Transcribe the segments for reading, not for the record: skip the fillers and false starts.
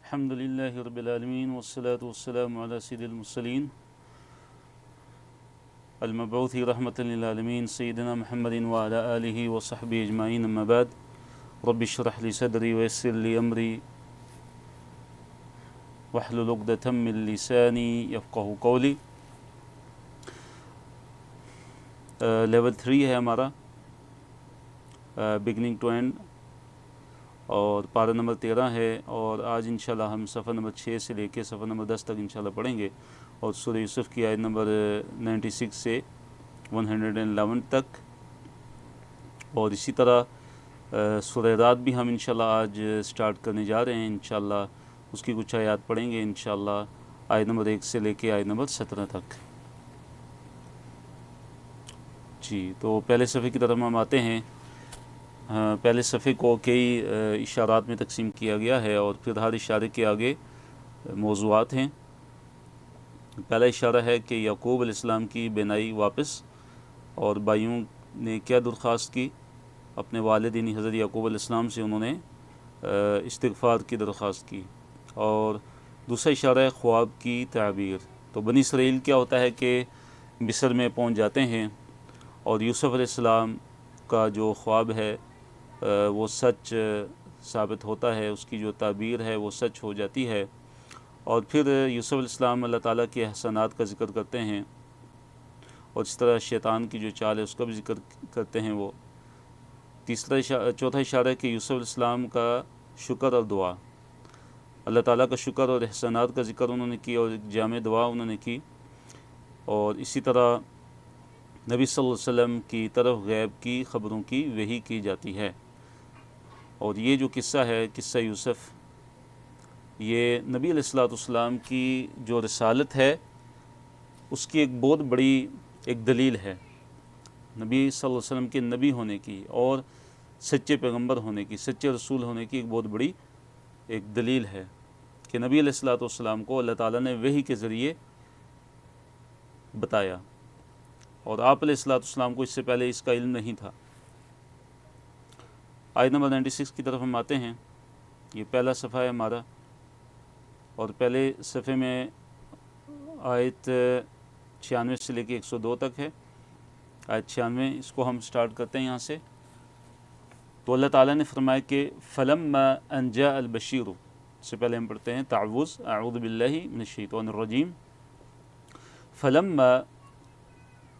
الحمد لله رب العالمين والصلاة والسلام على سيد المرسلين المبعوث رحمة للعالمين سيدنا محمد وعلى آله وصحبه أجمعين أما بعد رب اشرح لي صدري ويسر لي أمري واحلل عقدة من لساني يفقهوا قولي. لیول 3 ہے ہمارا بگننگ ٹو اینڈ اور پارہ نمبر 13 ہے، اور آج انشاءاللہ ہم صفحہ نمبر 6 سے لے کے صفحہ نمبر 10 تک انشاءاللہ پڑھیں گے، اور سورہ یوسف کی آیت نمبر 96 سے 111 تک، اور اسی طرح سورہ رات بھی ہم انشاءاللہ آج سٹارٹ کرنے جا رہے ہیں. انشاءاللہ اس کی کچھ آیات پڑھیں گے انشاءاللہ آیت نمبر 1 سے لے کے آیت نمبر 17 تک. جی، تو پہلے صفحے کی طرف ہم آتے ہیں. پہلے صفحے کو کئی اشارات میں تقسیم کیا گیا ہے، اور پھر ہر اشارے کے آگے موضوعات ہیں. پہلا اشارہ ہے کہ یعقوب علیہ السلام کی بینائی واپس، اور بھائیوں نے کیا درخواست کی اپنے والد یعنی حضرت یعقوب علیہ السلام سے، انہوں نے استغفار کی درخواست کی. اور دوسرا اشارہ ہے خواب کی تعبیر. تو بنی اسرائیل کیا ہوتا ہے کہ مصر میں پہنچ جاتے ہیں، اور یوسف علیہ السلام کا جو خواب ہے وہ سچ ثابت ہوتا ہے، اس کی جو تعبیر ہے وہ سچ ہو جاتی ہے. اور پھر یوسف علیہ السلام اللہ تعالیٰ کے احسانات کا ذکر کرتے ہیں، اور اس طرح شیطان کی جو چال ہے اس کا بھی ذکر کرتے ہیں. وہ چوتھا اشارہ ہے کہ یوسف علیہ السلام کا شکر اور دعا، اللہ تعالیٰ کا شکر اور احسانات کا ذکر انہوں نے کی، اور ایک جامع دعا انہوں نے کی. اور اسی طرح نبی صلی اللہ علیہ وسلم کی طرف غیب کی خبروں کی وحی کی جاتی ہے. اور یہ جو قصہ ہے، قصہ یوسف، یہ نبی علیہ السلام کی جو رسالت ہے اس کی ایک بہت بڑی ایک دلیل ہے. نبی صلی اللہ علیہ وسلم کے نبی ہونے کی اور سچے پیغمبر ہونے کی، سچے رسول ہونے کی ایک بہت بڑی ایک دلیل ہے کہ نبی علیہ السلام کو اللہ تعالیٰ نے وحی کے ذریعے بتایا، اور آپ علیہ السلام کو اس سے پہلے اس کا علم نہیں تھا. آیت نمبر 96 کی طرف ہم آتے ہیں. یہ پہلا صفحہ ہے ہمارا، اور پہلے صفحے میں آیت 96 سے لے کے 102 تک ہے. آیت 96 اس کو ہم سٹارٹ کرتے ہیں یہاں سے. تو اللہ تعالیٰ نے فرمایا کہ فلما ان جاء البشیر، سے پہلے ہم پڑھتے ہیں تعوذ اعوذ باللہ من الشیطان الرجیم. فلما،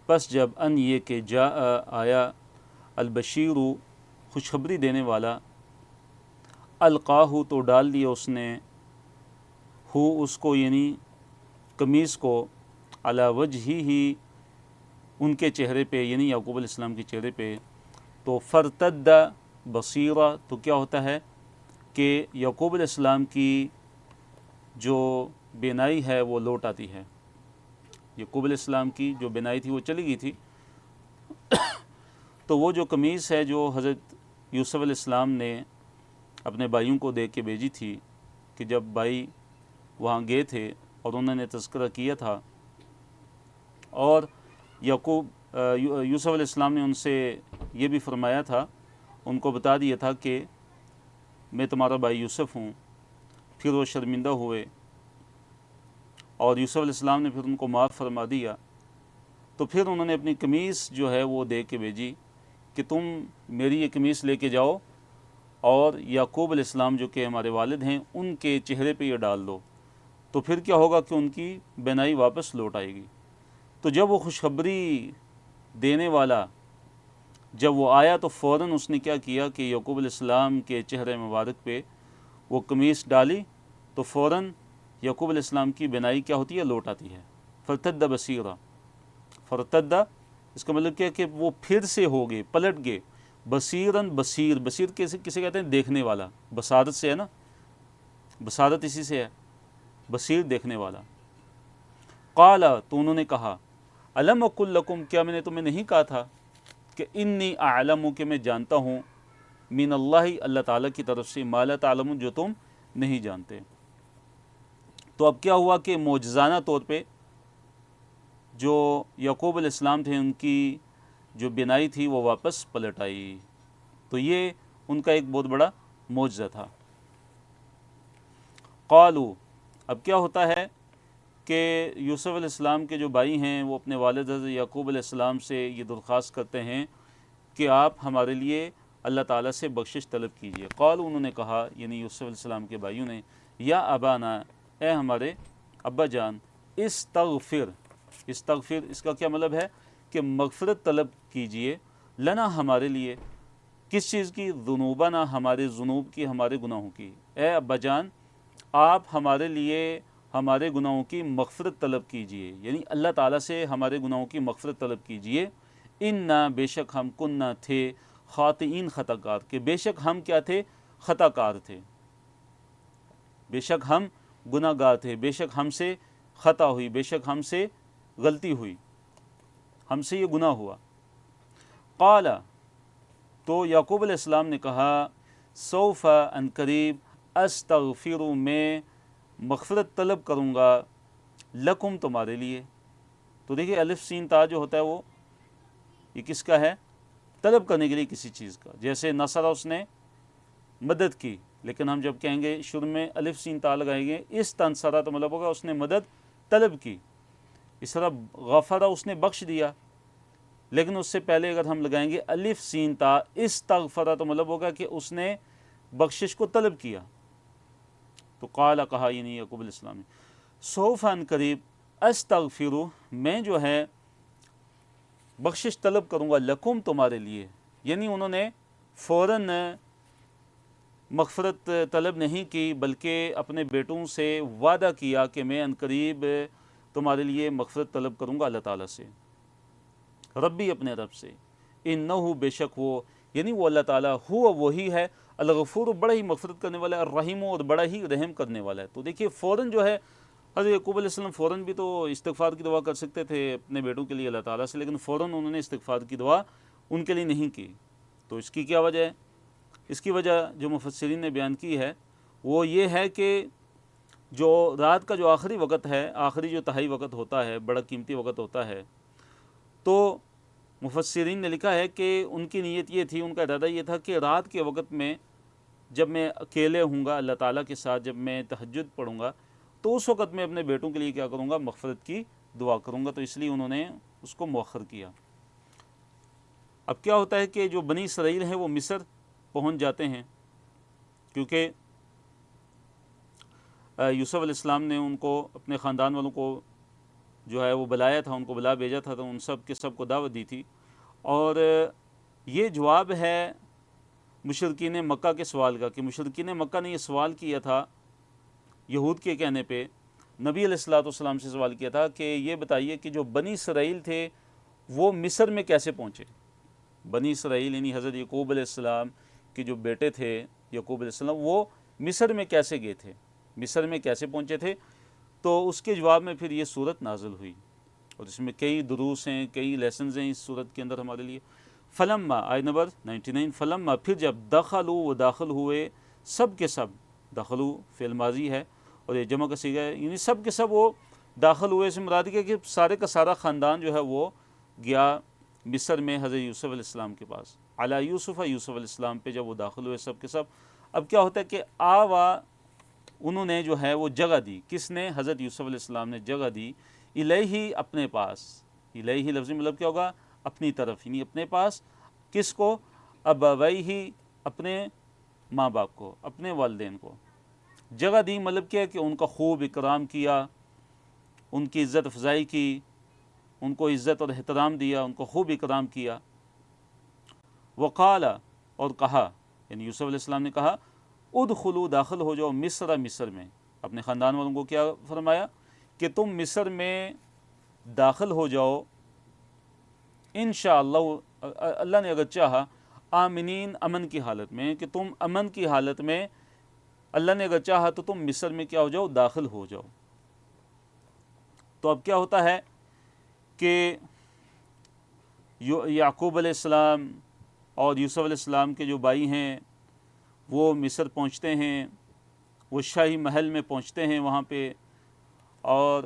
پس جب، ان یہ کہ جاء آیا، البشیر خوشخبری دینے والا، القاہ تو ڈال دیا اس نے، ہو اس کو یعنی قمیص کو، علی وجہہ ہی ان کے چہرے پہ یعنی یعقوب علیہ السلام کے چہرے پہ. تو فرتد بصیرہ، تو کیا ہوتا ہے کہ یعقوب علیہ السلام کی جو بینائی ہے وہ لوٹ آتی ہے. یعقوب علیہ السلام کی جو بینائی تھی وہ چلی گئی تھی، تو وہ جو قمیص ہے جو حضرت یوسف علیہ السلام نے اپنے بھائیوں کو دے کے بھیجی تھی، کہ جب بھائی وہاں گئے تھے اور انہوں نے تذکرہ کیا تھا، اور یوسف علیہ السلام نے ان سے یہ بھی فرمایا تھا، ان کو بتا دیا تھا کہ میں تمہارا بھائی یوسف ہوں. پھر وہ شرمندہ ہوئے، اور یوسف علیہ السلام نے پھر ان کو معاف فرما دیا. تو پھر انہوں نے اپنی قمیص جو ہے وہ دے کے بھیجی کہ تم میری یہ قمیص لے کے جاؤ، اور یعقوب علیہ السلام جو کہ ہمارے والد ہیں ان کے چہرے پہ یہ ڈال دو. تو پھر کیا ہوگا کہ ان کی بینائی واپس لوٹ آئے گی. تو جب وہ خوشخبری دینے والا جب وہ آیا، تو فوراً اس نے کیا کیا کہ یعقوب علیہ السلام کے چہرے مبارک پہ وہ قمیص ڈالی، تو فوراً یعقوب علیہ السلام کی بینائی کیا ہوتی ہے، لوٹ آتی ہے. فرتد بصیرہ، فرتد اس کا مطلب کیا کہ وہ پھر سے ہو گئے، پلٹ گئے. بصیراً، بصیر، بصیر کسے کہتے ہیں، دیکھنے والا. بصارت سے ہے نا، بصارت اسی سے ہے، بصیر دیکھنے والا. قال، تو انہوں نے کہا، الم اقل لکم، کیا میں نے تمہیں نہیں کہا تھا کہ انی اعلم، کہ میں جانتا ہوں، من اللہ، اللہ تعالیٰ کی طرف سے، ما لا تعلمون، جو تم نہیں جانتے. تو اب کیا ہوا کہ معجزانہ طور پہ جو یعقوب علیہ السلام تھے ان کی جو بینائی تھی وہ واپس پلٹ آئی. تو یہ ان کا ایک بہت بڑا معجزہ تھا. قالوا، اب کیا ہوتا ہے کہ یوسف علیہ السلام کے جو بھائی ہیں وہ اپنے والد حضرت یعقوب علیہ السلام سے یہ درخواست کرتے ہیں کہ آپ ہمارے لیے اللہ تعالیٰ سے بخشش طلب کیجیے۔ قالوا، انہوں نے کہا، یعنی یوسف علیہ السلام کے بھائیوں نے، یا ابانا، اے ہمارے ابا جان، استغفر، استغفر اس کا کیا مطلب ہے کہ مغفرت طلب کیجیے، لنا ہمارے لیے، کس چیز کی؟ ذنوبنا، ہمارے ذنوب کی، ہمارے گناہوں کی۔ اے ابا جان، آپ ہمارے لیے ہمارے گناہوں کی مغفرت طلب کیجیے، یعنی اللہ تعالیٰ سے ہمارے گناہوں کی مغفرت طلب کیجیے۔ انا، بے شک ہم، کننا تھے، خاطئین، خطا کار، کہ بے شک ہم کیا تھے؟ خطا کار تھے، بے شک ہم گناہ گار تھے، بے شک ہم سے خطا ہوئی، بے شک ہم سے غلطی ہوئی، ہم سے یہ گناہ ہوا۔ قال، تو یعقوب علیہ السلام نے کہا، سوف، ان قریب، استغفر، میں مغفرت طلب کروں گا، لکم، تمہارے لیے۔ تو دیکھیے الف سین تا جو ہوتا ہے وہ یہ کس کا ہے؟ طلب کرنے کے لیے کسی چیز کا، جیسے نصرہ، اس نے مدد کی، لیکن ہم جب کہیں گے شروع میں الف سین تا لگائیں گے، اس تنصرہ، تو مطلب ہوگا اس نے مدد طلب کی۔ اس طرح غفرہ، اس نے بخش دیا، لیکن اس سے پہلے اگر ہم لگائیں گے الف سین تا استغفرہ، تو مطلب ہوگا کہ اس نے بخشش کو طلب کیا۔ تو قال، کہا، یعنی یعقوب علیہ السلام نے، سوف، ان قریب، استغفر، میں جو ہے بخشش طلب کروں گا، لکم، تمہارے لیے، یعنی انہوں نے فوراً مغفرت طلب نہیں کی، بلکہ اپنے بیٹوں سے وعدہ کیا کہ میں ان قریب تمہارے لیے مغفرت طلب کروں گا اللہ تعالیٰ سے، ربی، اپنے رب سے، انہ، بے شک وہ، یعنی وہ اللہ تعالیٰ، ہوا، وہی ہے، الغفور، بڑا ہی مغفرت کرنے والا ہے، الرحیم، اور بڑا ہی رحم کرنے والا ہے۔ تو دیکھیے فوراً جو ہے حضرت یعقوب علیہ السلام فوراً بھی تو استغفار کی دعا کر سکتے تھے اپنے بیٹوں کے لیے اللہ تعالیٰ سے، لیکن فوراً انہوں نے استغفار کی دعا ان کے لیے نہیں کی۔ تو اس کی کیا وجہ ہے؟ اس کی وجہ جو مفسرین نے بیان کی ہے وہ یہ ہے کہ جو رات کا جو آخری وقت ہے، آخری جو تہائی وقت ہوتا ہے، بڑا قیمتی وقت ہوتا ہے، تو مفسرین نے لکھا ہے کہ ان کی نیت یہ تھی، ان کا ارادہ یہ تھا کہ رات کے وقت میں جب میں اکیلے ہوں گا اللہ تعالیٰ کے ساتھ، جب میں تہجد پڑھوں گا، تو اس وقت میں اپنے بیٹوں کے لیے کیا کروں گا؟ مغفرت کی دعا کروں گا، تو اس لیے انہوں نے اس کو مؤخر کیا۔ اب کیا ہوتا ہے کہ جو بنی اسرائیل ہیں وہ مصر پہنچ جاتے ہیں، کیونکہ یوسف علیہ السلام نے ان کو، اپنے خاندان والوں کو جو ہے وہ بلایا تھا، ان کو بلا بھیجا تھا، تو ان سب کے سب کو دعوت دی تھی، اور یہ جواب ہے مشرکین مکہ کے سوال کا، کہ مشرکین مکہ نے یہ سوال کیا تھا یہود کے کہنے پہ، نبی علیہ السلام سے سوال کیا تھا کہ یہ بتائیے کہ جو بنی اسرائیل تھے وہ مصر میں کیسے پہنچے؟ بنی اسرائیل یعنی حضرت یعقوب علیہ السلام کے جو بیٹے تھے یعقوب علیہ السلام، وہ مصر میں کیسے گئے تھے، مصر میں کیسے پہنچے تھے؟ تو اس کے جواب میں پھر یہ صورت نازل ہوئی، اور اس میں کئی دروس ہیں، کئی لیسنز ہیں اس صورت کے اندر ہمارے لیے۔ فلما، آیت نمبر 99، فلما، پھر جب، دخلوا، وہ داخل ہوئے، سب کے سب، دخلوا فعل ماضی ہے اور یہ جمع کا صیغہ ہے، یعنی سب کے سب وہ داخل ہوئے، سے مراد ہے کہ سارے کا سارا خاندان جو ہے وہ گیا مصر میں حضرت یوسف علیہ السلام کے پاس، علی یوسف، یوسف علیہ السلام پہ جب وہ داخل ہوئے سب کے سب۔ اب کیا ہوتا ہے کہ آوا، انہوں نے جو ہے وہ جگہ دی، کس نے؟ حضرت یوسف علیہ السلام نے جگہ دی، الیہ، اپنے پاس، الیہ لفظی مطلب کیا ہوگا؟ اپنی طرف، یعنی اپنے پاس، کس کو؟ ابویہ، اپنے ماں باپ کو، اپنے والدین کو جگہ دی، مطلب کیا ہے کہ ان کا خوب اکرام کیا، ان کی عزت افزائی کی، ان کو عزت اور احترام دیا، ان کو خوب اکرام کیا۔ وقال، اور کہا، یعنی یوسف علیہ السلام نے کہا، ادخلوا، داخل ہو جاؤ، مصر، مصر میں، اپنے خاندان والوں کو کیا فرمایا کہ تم مصر میں داخل ہو جاؤ، انشاءاللہ، اللہ نے اگر چاہا، آمنین، امن کی حالت میں، کہ تم امن کی حالت میں، اللہ نے اگر چاہا تو تم مصر میں کیا ہو جاؤ؟ داخل ہو جاؤ۔ تو اب کیا ہوتا ہے کہ یعقوب علیہ السلام اور یوسف علیہ السلام کے جو بھائی ہیں وہ مصر پہنچتے ہیں، وہ شاہی محل میں پہنچتے ہیں وہاں پہ، اور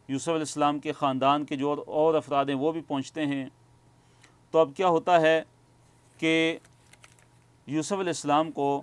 یوسف علیہ السلام کے خاندان کے جو اور افراد ہیں وہ بھی پہنچتے ہیں۔ تو اب کیا ہوتا ہے کہ یوسف علیہ السلام کو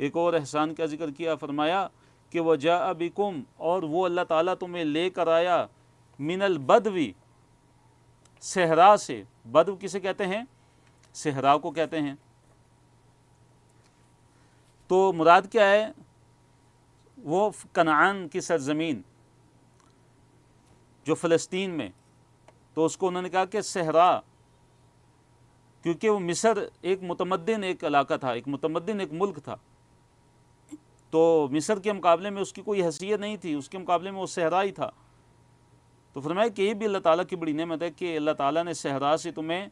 ایک اور احسان کا ذکر کیا، فرمایا کہ وجاء بکم، اور وہ اللہ تعالیٰ تمہیں لے کر آیا من البدوی، صحرا سے۔ بدو کسے کہتے ہیں؟ صحرا کو کہتے ہیں۔ تو مراد کیا ہے؟ وہ کنعان کی سرزمین جو فلسطین میں، تو اس کو انہوں نے کہا کہ صحرا، کیونکہ وہ مصر ایک متمدن ایک علاقہ تھا، ایک متمدن ایک ملک تھا، تو مصر کے مقابلے میں اس کی کوئی حیثیت نہیں تھی، اس کے مقابلے میں وہ صحرا ہی تھا۔ تو فرمایا کہ یہ بھی اللہ تعالیٰ کی بڑی نعمت ہے کہ اللہ تعالیٰ نے صحرا سے تمہیں،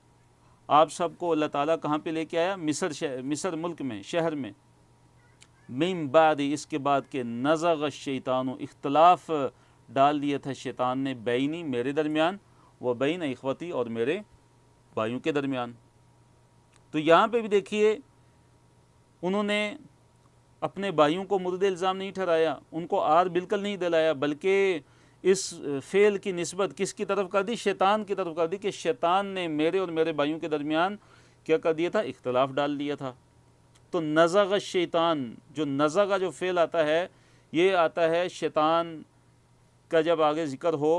آپ سب کو اللہ تعالیٰ کہاں پہ لے کے آیا؟ مصر ملک میں، شہر میں۔ من بعد، اس کے بعد کہ نزغ الشیطان، اختلاف ڈال دیا تھا شیطان نے، بینی، میرے درمیان، و بین اخوتی، اور میرے بھائیوں کے درمیان۔ تو یہاں پہ بھی دیکھیے انہوں نے اپنے بھائیوں کو مرد الزام نہیں ٹھہرایا، ان کو آر بالکل نہیں دلایا، بلکہ اس فعل کی نسبت کس کی طرف کر دی؟ شیطان کی طرف کر دی، کہ شیطان نے میرے اور میرے بھائیوں کے درمیان کیا کر دیا تھا؟ اختلاف ڈال دیا تھا۔ تو نزغ الشیطان، جو نزغ جو فعل آتا ہے، یہ آتا ہے شیطان کا جب آگے ذکر ہو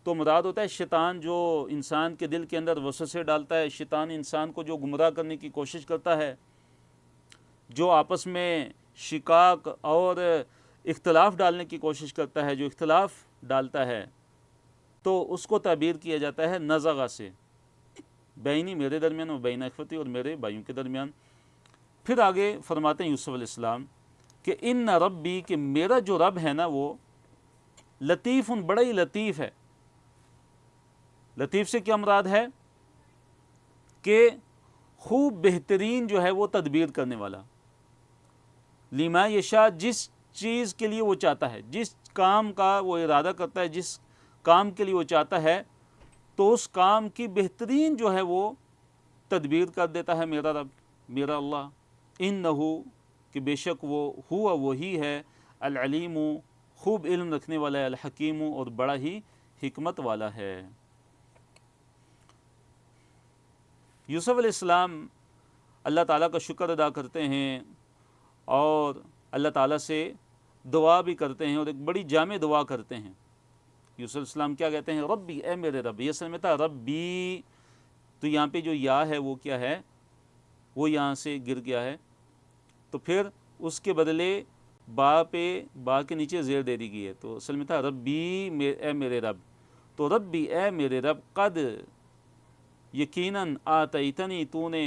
تو مراد ہوتا ہے شیطان جو انسان کے دل کے اندر وسوسے ڈالتا ہے، شیطان انسان کو جو گمراہ کرنے کی کوشش کرتا ہے، جو آپس میں شقاق اور اختلاف ڈالنے کی کوشش کرتا ہے، جو اختلاف ڈالتا ہے، تو اس کو تعبیر کیا جاتا ہے نزغہ سے، بینی، میرے درمیان، و بین اخوتی، اور میرے بھائیوں کے درمیان۔ پھر آگے فرماتے ہیں یوسف علیہ السلام کہ ان ربی، کہ میرا جو رب ہے نا وہ لطیف، بڑا ہی لطیف ہے۔ لطیف سے کیا مراد ہے؟ کہ خوب بہترین جو ہے وہ تدبیر کرنے والا، لما یشاء، جس چیز کے لیے وہ چاہتا ہے، جس کام کا وہ ارادہ کرتا ہے، جس کام کے لیے وہ چاہتا ہے، تو اس کام کی بہترین جو ہے وہ تدبیر کر دیتا ہے میرا رب، میرا اللہ۔ انہو، کہ بے شک وہ، ہوا وہی ہے، العلیم، خوب علم رکھنے والا ہے، الحکیم، اور بڑا ہی حکمت والا ہے۔ یوسف علیہ السلام اللہ تعالیٰ کا شکر ادا کرتے ہیں اور اللہ تعالیٰ سے دعا بھی کرتے ہیں، اور ایک بڑی جامع دعا کرتے ہیں۔ یوسف علیہ السلام کیا کہتے ہیں؟ ربی، اے میرے رب۔ یہ اصل میں تھا ربی، تو یہاں پہ جو یا ہے وہ کیا ہے؟ وہ یہاں سے گر گیا ہے، تو پھر اس کے بدلے با پہ، با کے نیچے زیر دے دی گئی ہے، تو اصل میں تھا ربی، اے میرے رب۔ تو ربی، اے میرے رب، قد، یقیناً، آتیتنی، تو نے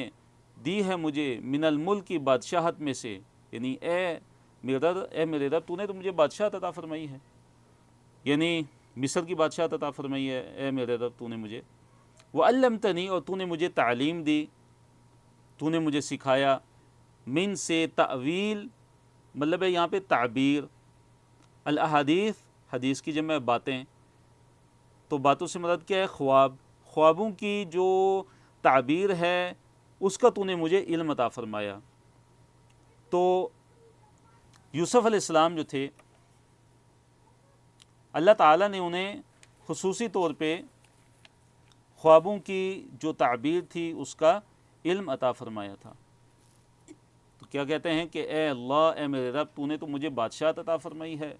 دی ہے مجھے، من الملک کی بادشاہت میں سے، یعنی اے میرے رب، تو نے تو مجھے بادشاہت عطا فرمائی ہے، یعنی مصر کی بادشاہت عطا فرمائی ہے، اے میرے رب تو نے مجھے، وعلمتنی، اور تو نے مجھے تعلیم دی، تو نے مجھے سکھایا، من سے تعویل، مطلب ہے یہاں پہ تعبیر، الاحادیث، حدیث کی جمع باتیں، تو باتوں سے مراد کیا ہے؟ خواب، خوابوں کی جو تعبیر ہے اس کا تو نے مجھے علم عطا فرمایا۔ تو یوسف علیہ السلام جو تھے، اللہ تعالیٰ نے انہیں خصوصی طور پہ خوابوں کی جو تعبیر تھی اس کا علم عطا فرمایا تھا۔ تو کیا کہتے ہیں کہ اے اللہ، اے میرے رب، تو نے تو مجھے بادشاہت عطا فرمائی ہے،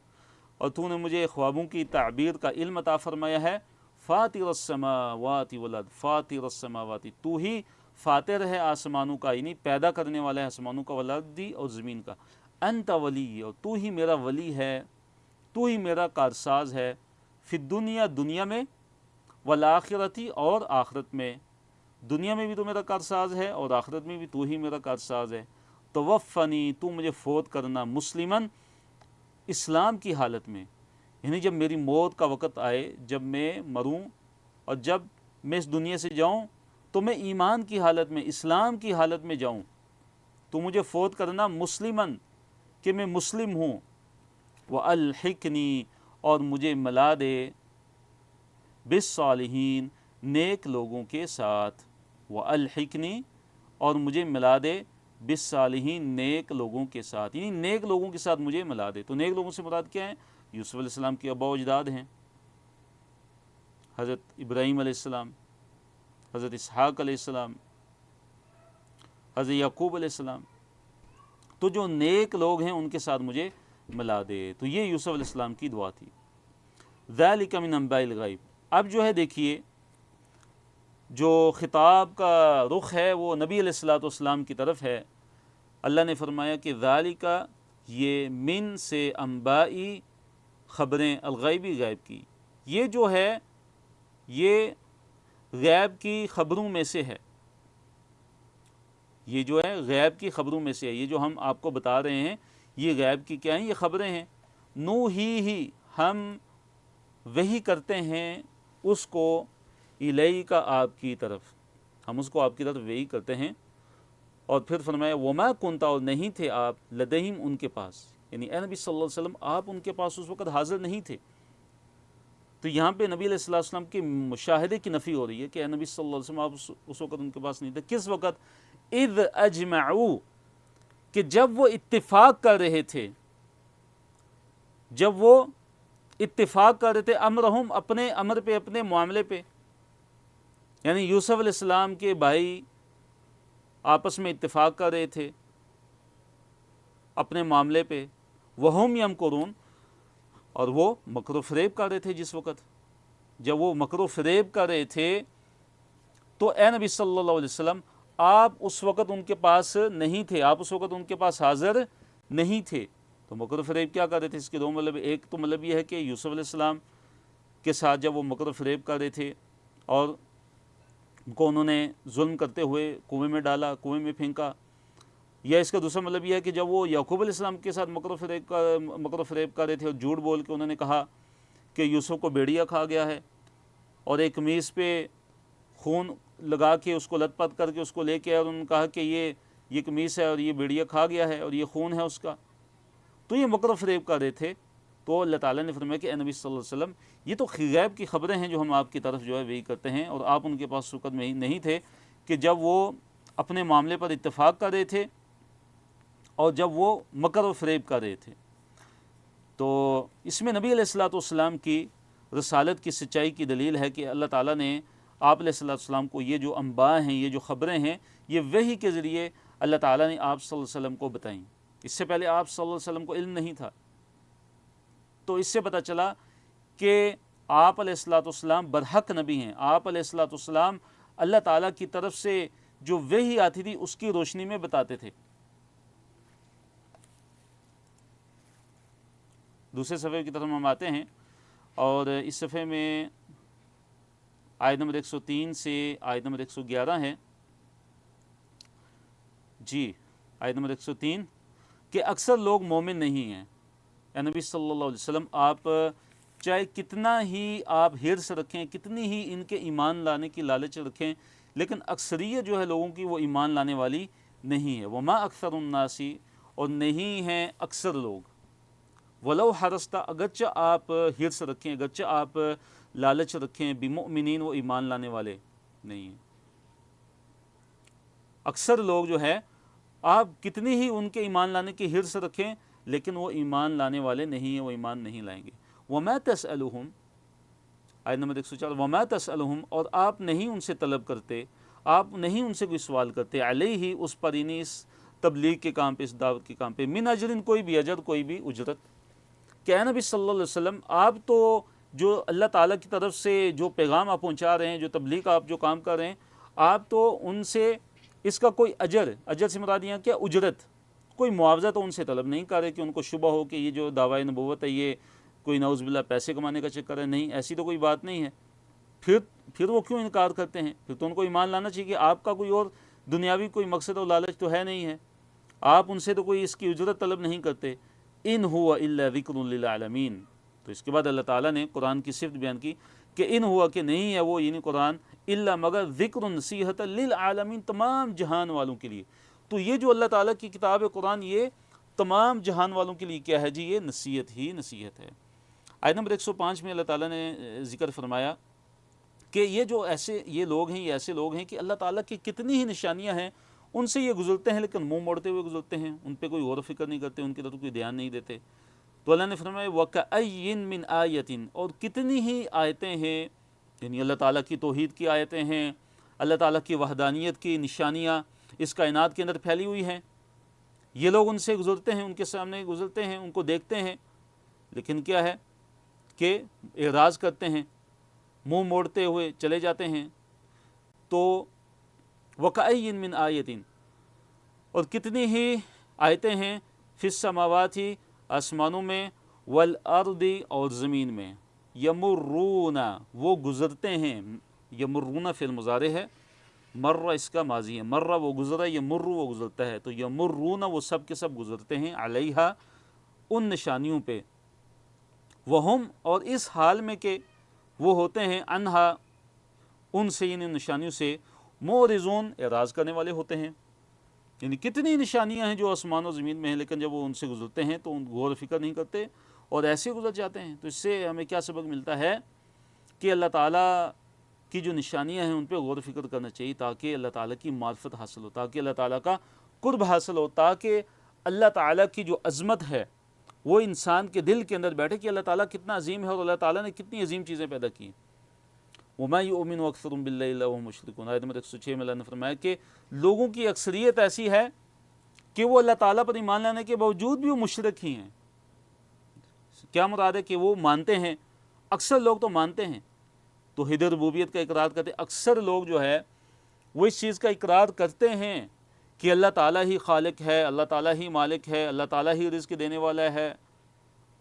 اور تو نے مجھے خوابوں کی تعبیر کا علم عطا فرمایا ہے۔ فاطر السماوات والارض، فاطر السماوات، تو ہی فاطر ہے آسمانوں کا، یعنی پیدا کرنے والا ہے آسمانوں کا، والارض، اور زمین کا، انت ولی، اور تو ہی میرا ولی ہے، تو ہی میرا کارساز ہے، فی الدنیا، دنیا میں، والآخرتی، اور آخرت میں، دنیا میں بھی تو میرا کارساز ہے اور آخرت میں بھی تو ہی میرا کارساز ہے۔ توفنی، تو مجھے فوت کرنا، مسلماً، اسلام کی حالت میں، یعنی جب میری موت کا وقت آئے، جب میں مروں اور جب میں اس دنیا سے جاؤں تو میں ایمان کی حالت میں، اسلام کی حالت میں جاؤں، تو مجھے فوت کرنا مسلماً، کہ میں مسلم ہوں، وَأَلْحِقْنِي، اور مجھے ملا دے، بالصالحین، نیک لوگوں کے ساتھ، وَأَلْحِقْنِي، اور مجھے ملا دے، بالصالحین، نیک لوگوں کے ساتھ، یعنی نیک لوگوں کے ساتھ مجھے ملا دے۔ تو نیک لوگوں سے مراد کیا ہیں؟ یوسف علیہ السلام کے آباء و اجداد ہیں، حضرت ابراہیم علیہ السلام، حضرت اسحاق علیہ السلام، حضرت یعقوب علیہ السلام۔ تو جو نیک لوگ ہیں ان کے ساتھ مجھے ملا دے۔ تو یہ یوسف علیہ السلام کی دعا تھی۔ ذالک من انباء الغیب۔ اب جو ہے دیکھیے جو خطاب کا رخ ہے وہ نبی علیہ الصلوۃ والسلام کی طرف ہے۔ اللہ نے فرمایا کہ ذالک، یہ من سے انبائی خبریں، الغیبی غیب کی، یہ جو ہے یہ غیب کی خبروں میں سے ہے، یہ جو ہے غیب کی خبروں میں سے ہے۔ یہ جو ہم آپ کو بتا رہے ہیں یہ غیب کی کیا ہیں؟ یہ خبریں ہیں۔ نوحی، ہم وحی کرتے ہیں اس کو، الیک، آپ کی طرف، ہم اس کو آپ کی طرف وحی کرتے ہیں۔ اور پھر فرمایا وما کنت، اور نہیں تھے آپ، لدیہم، ان کے پاس، یعنی اے نبی صلی اللہ علیہ وسلم آپ ان کے پاس اس وقت حاضر نہیں تھے۔ تو یہاں پہ نبی علیہ الصلوۃ والسلام کے مشاہدے کی نفی ہو رہی ہے کہ اے نبی صلی اللہ علیہ وسلم آپ اس وقت ان کے پاس نہیں تھے۔ کس وقت؟ اذ اجمعوا، کہ جب وہ اتفاق کر رہے تھے، جب وہ اتفاق کر رہے تھے، امرہم، اپنے امر پہ، اپنے معاملے پہ، یعنی یوسف علیہ السلام کے بھائی آپس میں اتفاق کر رہے تھے اپنے معاملے پہ، وہم یمکرون، اور وہ مکر و فریب کر رہے تھے۔ جس وقت جب وہ مکر و فریب کر رہے تھے تو اے نبی صلی اللہ علیہ وسلم آپ اس وقت ان کے پاس نہیں تھے، آپ اس وقت ان کے پاس حاضر نہیں تھے۔ تو مکر و فریب کیا کر رہے تھے؟ اس کے دو مطلب، ایک تو مطلب یہ ہے کہ یوسف علیہ السلام کے ساتھ جب وہ مکر و فریب کر رہے تھے اور ان کو انہوں نے ظلم کرتے ہوئے کنویں میں ڈالا، کنویں میں پھینکا، یا اس کا دوسرا مطلب یہ ہے کہ جب وہ یعقوب علیہ السلام کے ساتھ مکر و فریب کر رہے تھے اور جھوٹ بول کے انہوں نے کہا کہ یوسف کو بھیڑیا کھا گیا ہے، اور ایک قمیص پہ خون لگا کے اس کو لت پت کر کے اس کو لے کے، اور انہوں نے کہا کہ یہ قمیص ہے اور یہ بھیڑیا کھا گیا ہے اور یہ خون ہے اس کا، تو یہ مکر و فریب کر رہے تھے۔ تو اللہ تعالیٰ نے فرمایا کہ اے نبی صلی اللہ علیہ وسلم یہ تو غیب کی خبریں ہیں جو ہم آپ کی طرف جو ہے وہی کرتے ہیں، اور آپ ان کے پاس اس وقت میں نہیں تھے کہ جب وہ اپنے معاملے پر اتفاق کر رہے تھے اور جب وہ مکر و فریب کر رہے تھے۔ تو اس میں نبی علیہ الصلوۃ والسلام کی رسالت کی سچائی کی دلیل ہے کہ اللہ تعالیٰ نے آپ علیہ الصلوۃ والسلام کو یہ جو انباء ہیں، یہ جو خبریں ہیں، یہ وحی کے ذریعے اللہ تعالیٰ نے آپ صلی اللہ علیہ وسلم کو بتائیں۔ اس سے پہلے آپ صلی اللہ علیہ وسلم کو علم نہیں تھا۔ تو اس سے پتہ چلا کہ آپ علیہ الصلوۃ والسلام برحق نبی ہیں۔ آپ علیہ الصلوۃ والسلام اللہ تعالیٰ کی طرف سے جو وحی آتی تھی اس کی روشنی میں بتاتے تھے۔ دوسرے صفحے کی طرف ہم آتے ہیں، اور اس صفحے میں آیت نمبر 103 سے آیت نمبر 111 ہے۔ جی، آیت نمبر 103 کہ اکثر لوگ مومن نہیں ہیں۔ اے نبی صلی اللہ علیہ وسلم آپ چاہے کتنا ہی آپ حرص رکھیں، کتنی ہی ان کے ایمان لانے کی لالچ رکھیں، لیکن اکثریت جو ہے لوگوں کی وہ ایمان لانے والی نہیں ہے۔ وما اکثر الناس، اور نہیں ہیں اکثر لوگ، ولو حرصت، اگرچہ آپ حرص رکھیں، اگرچہ آپ لالچ رکھیں، بمؤمنین، وہ ایمان لانے والے نہیں ہیں۔ اکثر لوگ جو ہے آپ کتنی ہی ان کے ایمان لانے کی حرص رکھیں لیکن وہ ایمان لانے والے نہیں ہیں، وہ ایمان نہیں لائیں گے۔ وما تسألہم، آیت نمبر 104، وما تسألہم، اور آپ نہیں ان سے طلب کرتے، آپ نہیں ان سے کوئی سوال کرتے، علیہ، اس پر، یعنی اس تبلیغ کے کام پہ، اس دعوت کے کام پہ، من اجر، کوئی بھی اجر، کوئی بھی اجرت۔ کہ اے نبی صلی اللہ علیہ وسلم آپ تو جو اللہ تعالیٰ کی طرف سے جو پیغام آپ پہنچا رہے ہیں، جو تبلیغ آپ جو کام کر رہے ہیں، آپ تو ان سے اس کا کوئی اجر سے مراد یہاں کیا؟ اجرت، کوئی معاوضہ تو ان سے طلب نہیں کر رہے کہ ان کو شبہ ہو کہ یہ جو دعویٰ نبوت ہے یہ کوئی نعوذ باللہ پیسے کمانے کا چکر ہے، نہیں، ایسی تو کوئی بات نہیں ہے۔ پھر وہ کیوں انکار کرتے ہیں؟ پھر تو ان کو ایمان لانا چاہیے کہ آپ کا کوئی اور دنیاوی کوئی مقصد اور لالچ تو ہے نہیں ہے، آپ ان سے تو کوئی اس کی اجرت طلب نہیں کرتے۔ ان ہوا الا ذکر للعالمین، تو اس کے بعد اللہ تعالیٰ نے قرآن کی صفت بیان کی کہ ان ہوا، کہ نہیں ہے وہ، یعنی قرآن، الا مگر ذکر، نصیحت، للعالمین، تمام جہان والوں کے لیے۔ تو یہ جو اللہ تعالیٰ کی کتاب ہے قرآن، یہ تمام جہان والوں کے لیے کیا ہے جی؟ یہ نصیحت ہی نصیحت ہے۔ آیت نمبر 105 میں اللہ تعالیٰ نے ذکر فرمایا کہ یہ جو یہ لوگ ہیں، یہ ایسے لوگ ہیں کہ اللہ تعالیٰ کی کتنی ہی نشانیاں ہیں، ان سے یہ گزرتے ہیں لیکن منہ موڑتے ہوئے گزرتے ہیں، ان پہ کوئی غور و فکر نہیں کرتے، ان کی طرف کوئی دھیان نہیں دیتے۔ تو اللہ نے فرمایا وَكَأَيٍّ مِّنْ آیَةٍ، اور کتنی ہی آیتیں ہیں، یعنی اللہ تعالیٰ کی توحید کی آیتیں ہیں، اللہ تعالیٰ کی وحدانیت کی نشانیاں اس کائنات کے اندر پھیلی ہوئی ہیں۔ یہ لوگ ان سے گزرتے ہیں، ان کے سامنے گزرتے ہیں، ان کو دیکھتے ہیں، لیکن کیا ہے کہ اعراض کرتے ہیں، منہ موڑتے ہوئے چلے جاتے ہیں۔ تو وَكَأَيٍّ مِّنْ آیَةٍ، اور کتنی ہی آیتیں ہیں، فِي السَّمَاوَاتِ آسمانوں میں، وَالْأَرْضِ اور زمین میں، یمرون وہ گزرتے ہیں، یمرون فعل مضارع ہے، مر اس کا ماضی ہے، مر وہ گزرا، یمر وہ گزرتا ہے، تو یمرون وہ سب کے سب گزرتے ہیں، علیہا ان نشانیوں پہ، وہم اور اس حال میں کہ وہ ہوتے ہیں، انہا ان سے، یعنی نشانیوں سے، معرضون اعراض کرنے والے ہوتے ہیں۔ یعنی کتنی نشانیاں ہیں جو آسمان و زمین میں ہیں، لیکن جب وہ ان سے گزرتے ہیں تو ان غور و فکر نہیں کرتے اور ایسے گزر جاتے ہیں۔ تو اس سے ہمیں کیا سبق ملتا ہے کہ اللہ تعالیٰ کی جو نشانیاں ہیں ان پہ غور و فکر کرنا چاہیے، تاکہ اللہ تعالیٰ کی معرفت حاصل ہو، تاکہ اللہ تعالیٰ کا قرب حاصل ہو، تاکہ اللہ تعالیٰ کی جو عظمت ہے وہ انسان کے دل کے اندر بیٹھے کہ اللہ تعالیٰ کتنا عظیم ہے اور اللہ تعالیٰ نے کتنی عظیم چیزیں پیدا کی ہیں۔ وَمَا يُؤْمِنُ أَكْثَرُهُم بِاللَّهِ إِلَّا وَهُم مُشْرِكُونَ، آیت نمبر 106 میں اللہ نے فرمایا کہ لوگوں کی اکثریت ایسی ہے کہ وہ اللہ تعالیٰ پر ایمان لانے کے باوجود بھی وہ مشرک ہی ہیں۔ کیا مراد ہے کہ وہ مانتے ہیں، اکثر لوگ تو مانتے ہیں، توحید ربوبیت کا اقرار کرتے ہیں، اکثر لوگ جو ہے وہ اس چیز کا اقرار کرتے ہیں کہ اللہ تعالیٰ ہی خالق ہے، اللہ تعالیٰ ہی مالک ہے، اللہ تعالیٰ ہی رزق دینے والا ہے،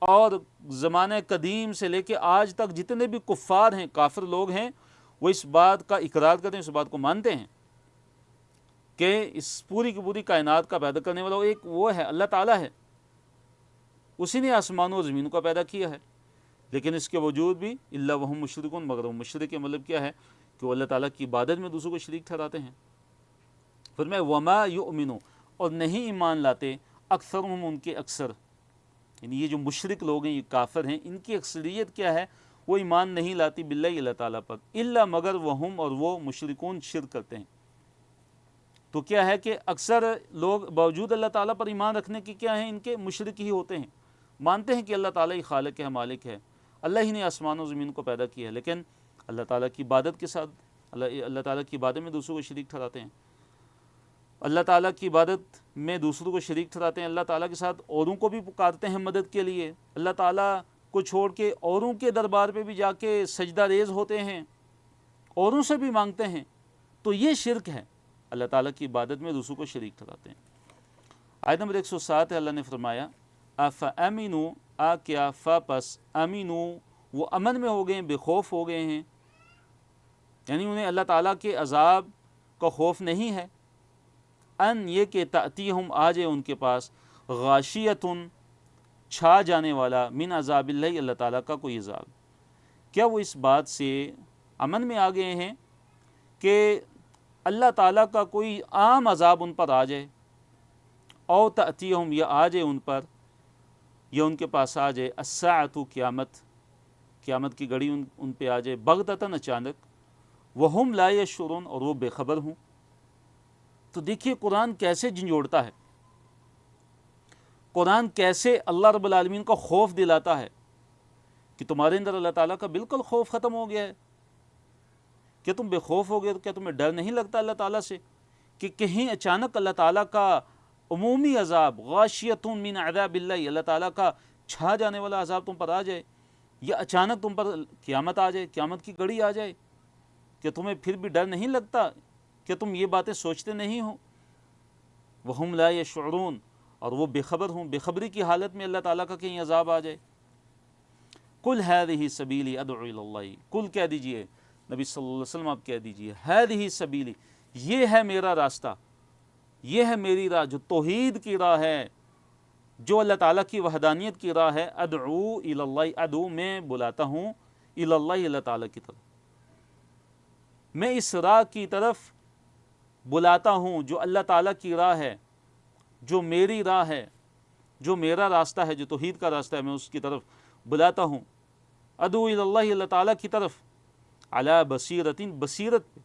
اور زمانہ قدیم سے لے کے آج تک جتنے بھی کفار ہیں، کافر لوگ ہیں، وہ اس بات کا اقرار کرتے ہیں، اس بات کو مانتے ہیں کہ اس پوری کی پوری کائنات کا پیدا کرنے والا ایک وہ ہے، اللہ تعالیٰ ہے، اسی نے آسمانوں اور زمینوں کا پیدا کیا ہے۔ لیکن اس کے باوجود بھی الا وہم مشرکون، مگر وہ مشرک کے مطلب کیا ہے کہ وہ اللہ تعالیٰ کی عبادت میں دوسروں کو شریک ٹھہراتے ہیں۔ فرمایا وما یؤمنو، اور نہیں ایمان لاتے، اکثرہم ان کے اکثر، یعنی یہ جو مشرک لوگ ہیں، یہ کافر ہیں، ان کی اکثریت کیا ہے، وہ ایمان نہیں لاتی باللہ اللہ تعالیٰ پر، الا مگر وہم اور وہ مشرکون شرک کرتے ہیں۔ تو کیا ہے کہ اکثر لوگ باوجود اللہ تعالیٰ پر ایمان رکھنے کے کیا ہیں، ان کے مشرک ہی ہوتے ہیں، مانتے ہیں کہ اللہ تعالیٰ ہی خالق ہے، مالک ہے، اللہ ہی نے آسمان و زمین کو پیدا کیا ہے، لیکن اللہ تعالیٰ کی عبادت کے ساتھ اللہ تعالیٰ کی عبادت میں دوسروں کو شریک ٹھہراتے ہیں، اللہ تعالیٰ کی عبادت میں دوسروں کو شریک ٹھہراتے ہیں، اللہ تعالیٰ کے ساتھ اوروں کو بھی پکارتے ہیں مدد کے لیے، اللہ تعالیٰ کو چھوڑ کے اوروں کے دربار پہ بھی جا کے سجدہ ریز ہوتے ہیں، اوروں سے بھی مانگتے ہیں، تو یہ شرک ہے، اللہ تعالیٰ کی عبادت میں دوسروں کو شریک ٹھہراتے ہیں۔ آیت نمبر 107 ہے، اللہ نے فرمایا کیا پس امینو، وہ امن میں ہو گئے ہیں، بے خوف ہو گئے ہیں، یعنی انہیں اللہ تعالیٰ کے عذاب کا خوف نہیں ہے، ان یہ کہ تأتیہم آ جائے ان کے پاس، غاشیتن چھا جانے والا، من عذاب اللہ اللہ تعالیٰ کا کوئی عذاب۔ کیا وہ اس بات سے امن میں آ گئے ہیں کہ اللہ تعالیٰ کا کوئی عام عذاب ان پر آ جائے، او تأتیہم یا آ جائے ان پر، یا ان کے پاس آ جائے، الساعۃ قیامت کی گھڑی ان پہ آ جائے، بغتتاً اچانک، وہم لا یشعرون اور وہ بے خبر ہوں۔ تو دیکھیے قرآن کیسے جھنجھوڑتا ہے، قرآن کیسے اللہ رب العالمین کا خوف دلاتا ہے کہ تمہارے اندر اللہ تعالیٰ کا بالکل خوف ختم ہو گیا ہے، کہ تم بے خوف ہو گئے، تو کیا تمہیں ڈر نہیں لگتا اللہ تعالیٰ سے کہ کہیں اچانک اللہ تعالیٰ کا عمومی عذاب، غاشیۃ من عذاب اللہ، اللہ تعالیٰ کا چھا جانے والا عذاب تم پر آ جائے، یا اچانک تم پر قیامت آ جائے، قیامت کی گھڑی آ جائے، کہ تمہیں پھر بھی ڈر نہیں لگتا، کہ تم یہ باتیں سوچتے نہیں ہو؟ وہم لا یشعرون، اور وہ بے خبر ہوں، بے خبری کی حالت میں اللہ تعالیٰ کا کہیں عذاب آ جائے۔ قل ہذہ سبیلی ادعو الی اللہ، قل کہہ دیجئے نبی صلی اللہ علیہ وسلم، آپ کہہ دیجئے، ہذہ سبیلی، یہ ہے میرا راستہ، یہ ہے میری راہ، جو توحید کی راہ ہے، جو اللہ تعالیٰ کی وحدانیت کی راہ ہے، ادعو الی اللہ، ادعو میں بلاتا ہوں، الی اللہ اللہ تعالیٰ کی طرف، میں اس راہ کی طرف بلاتا ہوں جو اللہ تعالیٰ کی راہ ہے، جو میری راہ ہے، جو میرا راستہ ہے، جو توحید کا راستہ ہے، میں اس کی طرف بلاتا ہوں، ادعو الی اللہ اللہ تعالیٰ کی طرف، علی بصیرۃ، بصیرت پہ،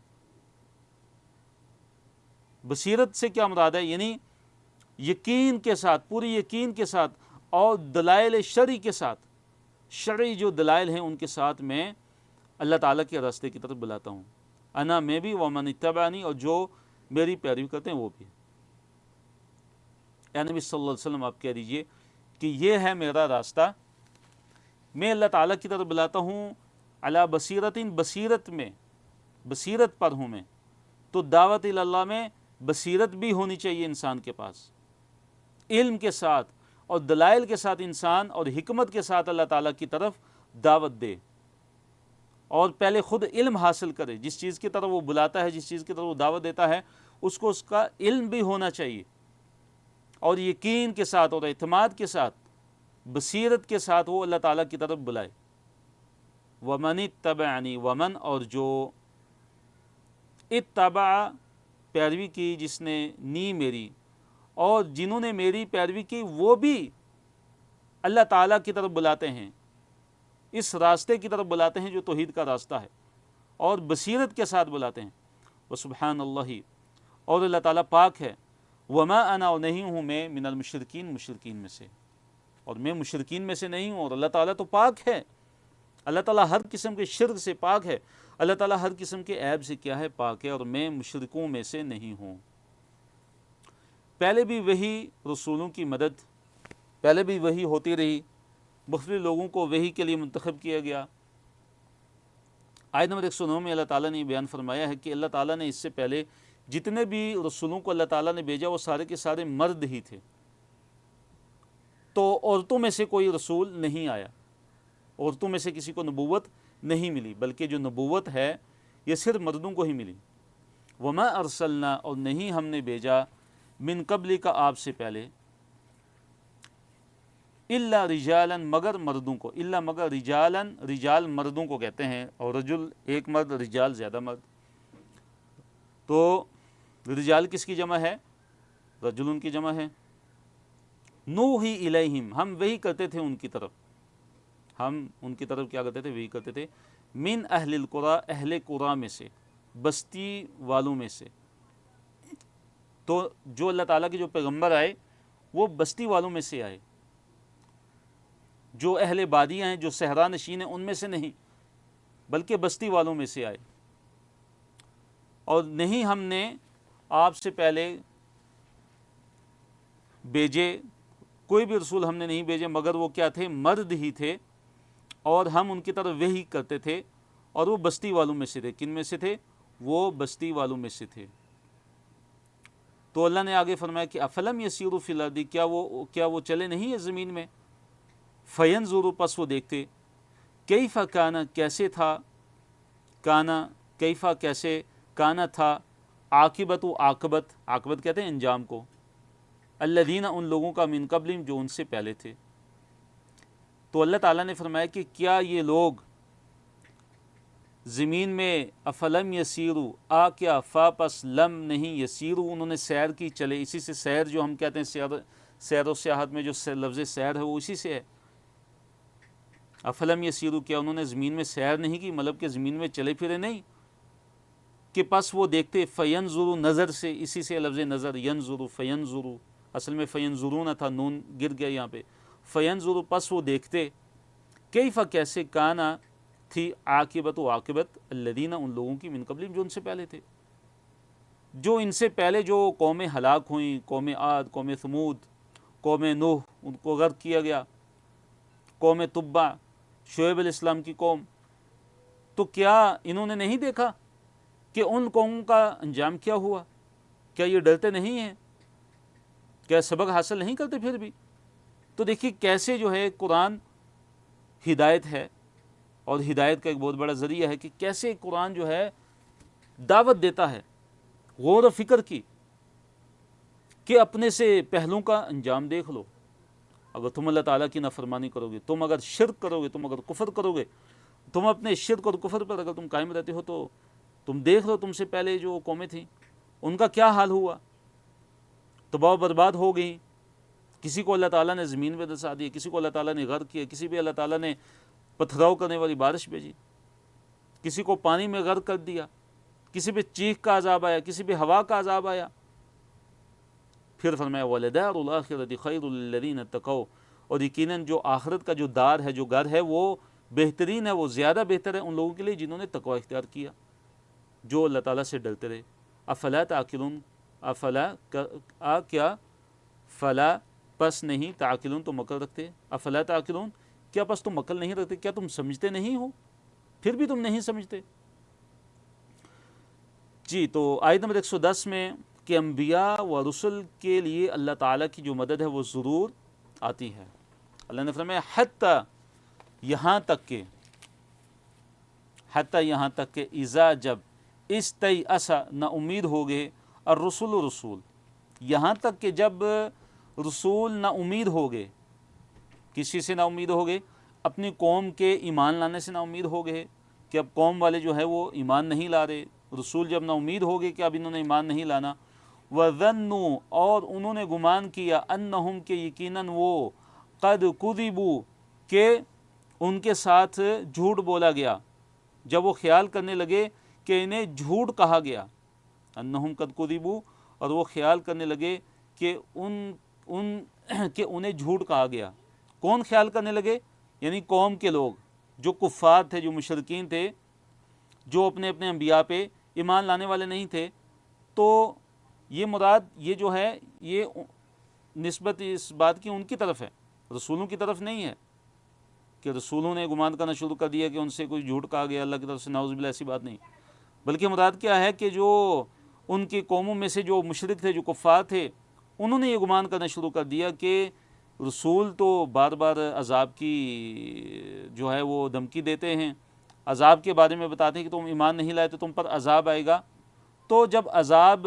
بصیرت سے کیا مراد ہے، یعنی یقین کے ساتھ، پوری یقین کے ساتھ، اور دلائل شرعی کے ساتھ، شرعی جو دلائل ہیں ان کے ساتھ میں اللہ تعالیٰ کے راستے کی طرف بلاتا ہوں، انا میں بھی، ومن اتبعنی اور جو میری پیروی کرتے ہیں وہ بھی۔ اے نبی صلی اللہ علیہ وسلم آپ کہہ دیجئے کہ یہ ہے میرا راستہ، میں اللہ تعالیٰ کی طرف بلاتا ہوں، علی بصیرت، بصیرت میں، بصیرت پر ہوں میں۔ تو دعوت اللہ میں بصیرت بھی ہونی چاہیے انسان کے پاس، علم کے ساتھ اور دلائل کے ساتھ انسان اور حکمت کے ساتھ اللہ تعالیٰ کی طرف دعوت دے، اور پہلے خود علم حاصل کرے۔ جس چیز کی طرف وہ بلاتا ہے، جس چیز کی طرف وہ دعوت دیتا ہے، اس کو اس کا علم بھی ہونا چاہیے، اور یقین کے ساتھ اور اعتماد کے ساتھ، بصیرت کے ساتھ وہ اللہ تعالیٰ کی طرف بلائے۔ وَمَنِ اتَّبَعَنِی، ومن اور جو، اتبع پیروی کی جس نے، نی میری، اور جنہوں نے میری پیروی کی وہ بھی اللہ تعالیٰ کی طرف بلاتے ہیں، اس راستے کی طرف بلاتے ہیں جو توحید کا راستہ ہے، اور بصیرت کے ساتھ بلاتے ہیں۔ وسبحان اللہ، اور اللہ تعالیٰ پاک ہے، وما انا، اور نہیں ہوں میں، من المشرکین، مشرکین میں سے، اور میں مشرکین میں سے نہیں ہوں، اور اللہ تعالیٰ تو پاک ہے، اللہ تعالیٰ ہر قسم کے شرک سے پاک ہے، اللہ تعالیٰ ہر قسم کے عیب سے کیا ہے، پاک ہے، اور میں مشرکوں میں سے نہیں ہوں۔ پہلے بھی وہی رسولوں کی مدد، پہلے بھی وہی ہوتی رہی، مختلف لوگوں کو وحی کے لیے منتخب کیا گیا۔ آیت نمبر 109 میں اللہ تعالیٰ نے یہ بیان فرمایا ہے کہ اللہ تعالیٰ نے اس سے پہلے جتنے بھی رسولوں کو اللہ تعالیٰ نے بھیجا وہ سارے کے سارے مرد ہی تھے، تو عورتوں میں سے کوئی رسول نہیں آیا، عورتوں میں سے کسی کو نبوت نہیں ملی، بلکہ جو نبوت ہے یہ صرف مردوں کو ہی ملی۔ وما ارسلنا، اور نہیں ہم نے بھیجا، من قبل کا آپ سے پہلے، الا رجالا، مگر مردوں کو، الا مگر رجالا، رجال مردوں کو کہتے ہیں، اور رجل ایک مرد، رجال زیادہ مرد، تو رجال کس کی جمع ہے؟ رجل کی جمع ہے۔ نوحی الیہم، ہم وحی کرتے تھے ان کی طرف، ہم ان کی طرف کیا کرتے تھے؟ وحی کرتے تھے، من اہل القریٰ، اہل قریٰ میں سے، بستی والوں میں سے۔ تو جو اللہ تعالیٰ کے جو پیغمبر آئے وہ بستی والوں میں سے آئے، جو اہل بادیاں ہیں، جو صحرا نشین ہیں، ان میں سے نہیں، بلکہ بستی والوں میں سے آئے۔ اور نہیں ہم نے آپ سے پہلے بھیجے، کوئی بھی رسول ہم نے نہیں بھیجے مگر وہ کیا تھے؟ مرد ہی تھے، اور ہم ان کی طرف وحی کرتے تھے، اور وہ بستی والوں میں سے تھے۔ کن میں سے تھے؟ وہ بستی والوں میں سے تھے۔ تو اللہ نے آگے فرمایا کہ افلم یسیروا فی الارض، کیا وہ چلے نہیں ہے زمین میں، فینظروا، پس وہ دیکھتے، کیف کانا، کیسے تھا، کانا کیفا، کیسے، کانا تھا، عاقبت، عاقبت، عاقبت کہتے ہیں انجام کو، الذین، ان لوگوں کا، من قبلہم، جو ان سے پہلے تھے۔ تو اللہ تعالیٰ نے فرمایا کہ کیا یہ لوگ زمین میں، افلم یسیروا، کیا، فا پس لم، نہیں، یسیروا، انہوں نے سیر کی، چلے، اسی سے سیر جو ہم کہتے ہیں، سیر و سیاحت میں جو لفظ سیر ہے وہ اسی سے ہے۔ افلم یسیروا، کیا انہوں نے زمین میں سیر نہیں کی، مطلب کہ زمین میں چلے پھرے نہیں، کہ پس وہ دیکھتے، فینظروا، نظر سے، اسی سے لفظ نظر، ینظروا، فینظروا، اصل میں فینظرون تھا، نون گر گیا یہاں پہ، فینظروا، پس وہ دیکھتے، کیفا، کیسے، کانا تھی، عاقبت، عاقبت، الذین، ان لوگوں کی، من قبلہم، جو ان سے پہلے تھے، جو ان سے پہلے جو قومیں ہلاک ہوئیں، قوم عاد، قوم ثمود، قوم نوح، ان کو غرق کیا گیا، قوم تبع، شعیب علیہ السلام کی قوم، تو کیا انہوں نے نہیں دیکھا کہ ان قوموں کا انجام کیا ہوا؟ کیا یہ ڈرتے نہیں ہیں؟ کیا سبق حاصل نہیں کرتے پھر بھی؟ تو دیکھیے کیسے جو ہے قرآن ہدایت ہے، اور ہدایت کا ایک بہت بڑا ذریعہ ہے کہ کیسے قرآن جو ہے دعوت دیتا ہے غور و فکر کی، کہ اپنے سے پہلوں کا انجام دیکھ لو۔ اگر تم اللہ تعالیٰ کی نافرمانی کرو گے، تم اگر شرک کرو گے، تم اگر کفر کرو گے، تم اپنے شرک اور کفر پر اگر تم قائم رہتے ہو، تو تم دیکھ لو تم سے پہلے جو قومیں تھیں ان کا کیا حال ہوا، تباہ و برباد ہو گئیں۔ کسی کو اللہ تعالیٰ نے زمین میں دسا دیا، کسی کو اللہ تعالیٰ نے غرق کیا، کسی بھی اللہ تعالیٰ نے پتھراؤ کرنے والی بارش بھیجی، کسی کو پانی میں غرق کر دیا، کسی پہ چیخ کا عذاب آیا، کسی پہ ہوا کا عذاب آیا۔ پھر فرمایا وَلَدَارُ الْآخِرَةِ خَيْرٌ لِّلَّذِينَ اتَّقَوْا، اور یقیناً جو آخرت کا جو دار ہے، جو گھر ہے، وہ بہترین ہے، وہ زیادہ بہتر ہے ان لوگوں کے لیے جنہوں نے تقوی اختیار کیا، جو اللہ تعالیٰ سے ڈرتے رہے۔ افلا تعقلون، افلا، کیا فلا پس نہیں، تعقلون تم عقل رکھتے، افلا تعقلون کیا پس تم عقل نہیں رکھتے، کیا تم سمجھتے نہیں ہو، پھر بھی تم نہیں سمجھتے۔ جی تو آیت نمبر 110 میں کہ انبیاء و رسل کے لیے اللہ تعالیٰ کی جو مدد ہے وہ ضرور آتی ہے۔ اللہ نے فرمایا حتیٰ یہاں تک کہ اذا جب استیأس نا امید ہو گئے رسول یہاں تک کہ جب رسول نا امید ہو گئے، کسی سے نا امید ہو گئے، اپنی قوم کے ایمان لانے سے نا امید ہو گئے کہ اب قوم والے جو ہے وہ ایمان نہیں لا رہے، رسول جب نا امید ہو گئے کہ اب انہوں نے ایمان نہیں لانا، وَظَنُّوا اور انہوں نے گمان کیا انہم کہ یقیناً وہ قد کذبوا کہ ان کے ساتھ جھوٹ بولا گیا، جب وہ خیال کرنے لگے کہ انہیں جھوٹ کہا گیا، انہم قد کذبوا اور وہ خیال کرنے لگے کہ انہیں جھوٹ کہا گیا۔ کون خیال کرنے لگے؟ یعنی قوم کے لوگ جو کفار تھے، جو مشرکین تھے، جو اپنے اپنے انبیاء پہ ایمان لانے والے نہیں تھے۔ تو یہ مراد یہ جو ہے یہ نسبت اس بات کی ان کی طرف ہے، رسولوں کی طرف نہیں ہے کہ رسولوں نے گمان کرنا شروع کر دیا کہ ان سے کوئی جھوٹ کہا گیا اللہ کی طرف سے، نعوذ باللہ، ایسی بات نہیں، بلکہ مراد کیا ہے کہ جو ان کی قوموں میں سے جو مشرک تھے، جو کفار تھے، انہوں نے یہ گمان کرنا شروع کر دیا کہ رسول تو بار بار عذاب کی جو ہے وہ دھمکی دیتے ہیں، عذاب کے بارے میں بتاتے ہیں کہ تم ایمان نہیں لائے تو تم پر عذاب آئے گا۔ تو جب عذاب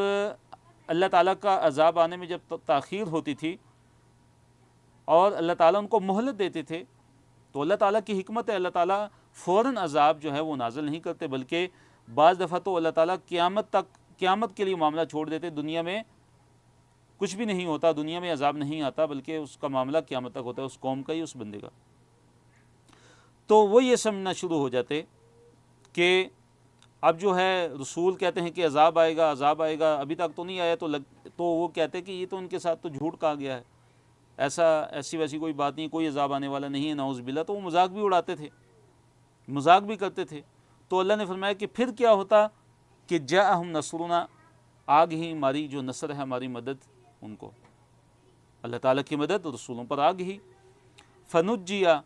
اللہ تعالیٰ کا عذاب آنے میں جب تاخیر ہوتی تھی اور اللہ تعالیٰ ان کو مہلت دیتے تھے، تو اللہ تعالیٰ کی حکمت ہے، اللہ تعالیٰ فوراً عذاب جو ہے وہ نازل نہیں کرتے، بلکہ بعض دفعہ تو اللہ تعالیٰ قیامت کے لیے معاملہ چھوڑ دیتے، دنیا میں کچھ بھی نہیں ہوتا، دنیا میں عذاب نہیں آتا، بلکہ اس کا معاملہ قیامت تک ہوتا ہے، اس قوم کا ہی، اس بندے کا۔ تو وہ یہ سمجھنا شروع ہو جاتے کہ اب جو ہے رسول کہتے ہیں کہ عذاب آئے گا، عذاب آئے گا، ابھی تک تو نہیں آیا، تو وہ کہتے کہ یہ تو ان کے ساتھ تو جھوٹ کہا گیا ہے، ایسی ویسی کوئی بات نہیں، کوئی عذاب آنے والا نہیں ہے، نعوذ باللہ۔ تو وہ مذاق بھی اڑاتے تھے، مذاق بھی کرتے تھے۔ تو اللہ نے فرمایا کہ پھر کیا ہوتا کہ جاءہم نصرنا، آگ ہی ہماری جو نصر ہے، ہماری مدد ان کو، اللہ تعالیٰ کی مدد رسولوں پر آگ ہی، فنجیا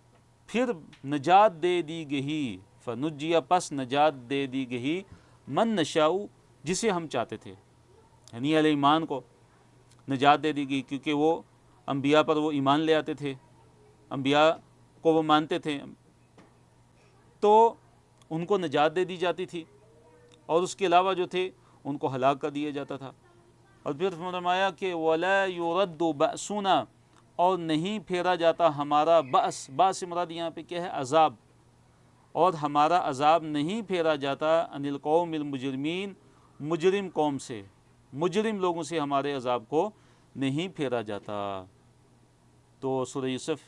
پھر نجات دے دی گئی، فنجیا پس نجات دے دی گئی، من نشاؤ جسے ہم چاہتے تھے، یعنی اہل ایمان کو نجات دے دی گئی، کیونکہ وہ انبیاء پر وہ ایمان لے آتے تھے، انبیاء کو وہ مانتے تھے، تو ان کو نجات دے دی جاتی تھی، اور اس کے علاوہ جو تھے ان کو ہلاک کر دیا جاتا تھا۔ اور پھر فرمایا کہ وَلَا يُرَدُّ بَأْسُنَا اور نہیں پھیرا جاتا ہمارا بأس، بأس مراد یہاں پہ کیا ہے؟ عذاب، اور ہمارا عذاب نہیں پھیرا جاتا عن القوم المجرمین، مجرم قوم سے، مجرم لوگوں سے ہمارے عذاب کو نہیں پھیرا جاتا۔ تو سورہ یوسف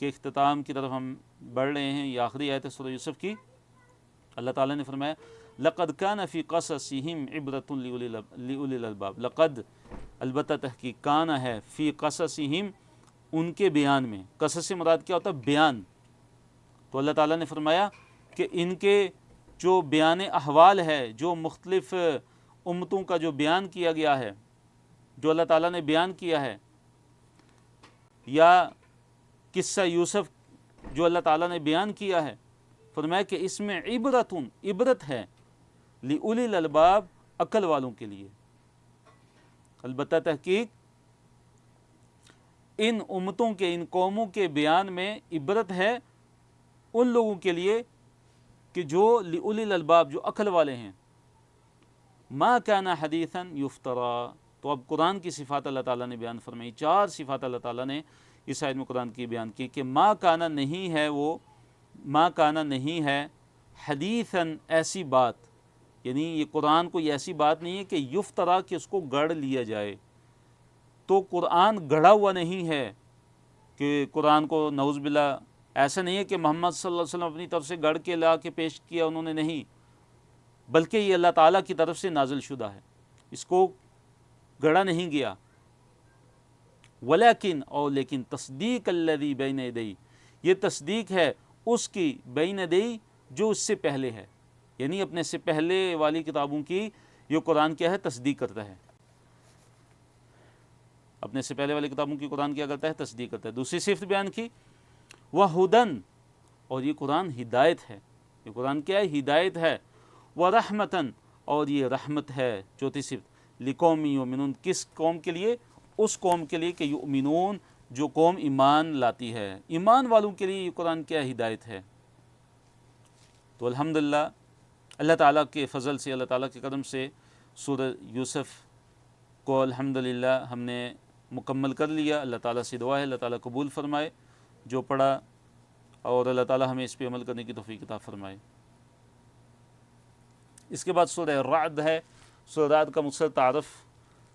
کے اختتام کی طرف ہم بڑھ رہے ہیں، یہ آخری آیت ہے سورہ یوسف کی۔ اللہ تعالیٰ نے فرمایا لقد کان فی قصصہم عبرۃ لأولی الالباب، لقد البتہ تحقیق، کان ہے، فی قصصہم ان کے بیان میں، قصص سے مراد کیا ہوتا ہے؟ بیان۔ تو اللہ تعالیٰ نے فرمایا کہ ان کے جو بیان احوال ہے، جو مختلف امتوں کا جو بیان کیا گیا ہے، جو اللہ تعالیٰ نے بیان کیا ہے، یا قصہ یوسف جو اللہ تعالیٰ نے بیان کیا ہے، فرمایا کہ اس میں عبرت ہے لِأُولِي الْأَلْبَابِ عقل والوں کے لیے، البتہ تحقیق ان امتوں کے، ان قوموں کے بیان میں عبرت ہے ان لوگوں کے لیے کہ جو لِأُولِي الْأَلْبَابِ جو عقل والے ہیں۔ مَا كَانَ حَدِيثًا يُفْتَرَى، تو اب قرآن کی صفات اللہ تعالیٰ نے بیان فرمائی، 4 صفات اللہ تعالیٰ نے اس آیت میں قرآن کی بیان کی کہ ما کانا نہیں ہے، وہ ما کانا نہیں ہے حدیثاً ایسی بات، یعنی یہ قرآن کوئی ایسی بات نہیں ہے کہ یفترا کہ اس کو گڑھ لیا جائے، تو قرآن گڑھا ہوا نہیں ہے کہ قرآن کو نعوذ باللہ ایسا نہیں ہے کہ محمد صلی اللہ علیہ وسلم اپنی طرف سے گڑھ کے لا کے پیش کیا انہوں نے، نہیں، بلکہ یہ اللہ تعالیٰ کی طرف سے نازل شدہ ہے، اس کو گڑھا نہیں گیا۔ ولیکن اور لیکن تصدیق الذی بین یدی، یہ تصدیق ہے اس کی بین یدی جو اس سے پہلے ہے، یعنی اپنے سے پہلے والی کتابوں کی یہ قرآن کیا ہے؟ تصدیق کرتا ہے۔ اپنے سے پہلے والی کتابوں کی قرآن کیا کرتا ہے؟ تصدیق کرتا ہے۔ دوسری صفت بیان کی وَہُدًا، اور یہ قرآن ہدایت ہے، یہ قرآن کیا ہے؟ ہدایت ہے۔ وَرَحْمَةً، اور یہ رحمت ہے۔ چوتھی صفت لِقَوْمٍ یُؤْمِنُونَ، کس قوم کے لیے؟ اس قوم کے لیے کہ یؤمنون، جو قوم ایمان لاتی ہے، ایمان والوں کے لیے یہ قرآن کیا ہدایت ہے۔ تو الحمدللہ اللہ تعالیٰ کے فضل سے، اللہ تعالیٰ کے کرم سے سورہ یوسف کو الحمدللہ ہم نے مکمل کر لیا۔ اللہ تعالیٰ سے دعا ہے اللہ تعالیٰ قبول فرمائے جو پڑھا، اور اللہ تعالیٰ ہمیں اس پہ عمل کرنے کی توفیق عطا فرمائے۔ اس کے بعد سورہ رعد ہے۔ سورہ رعد کا مختصر تعارف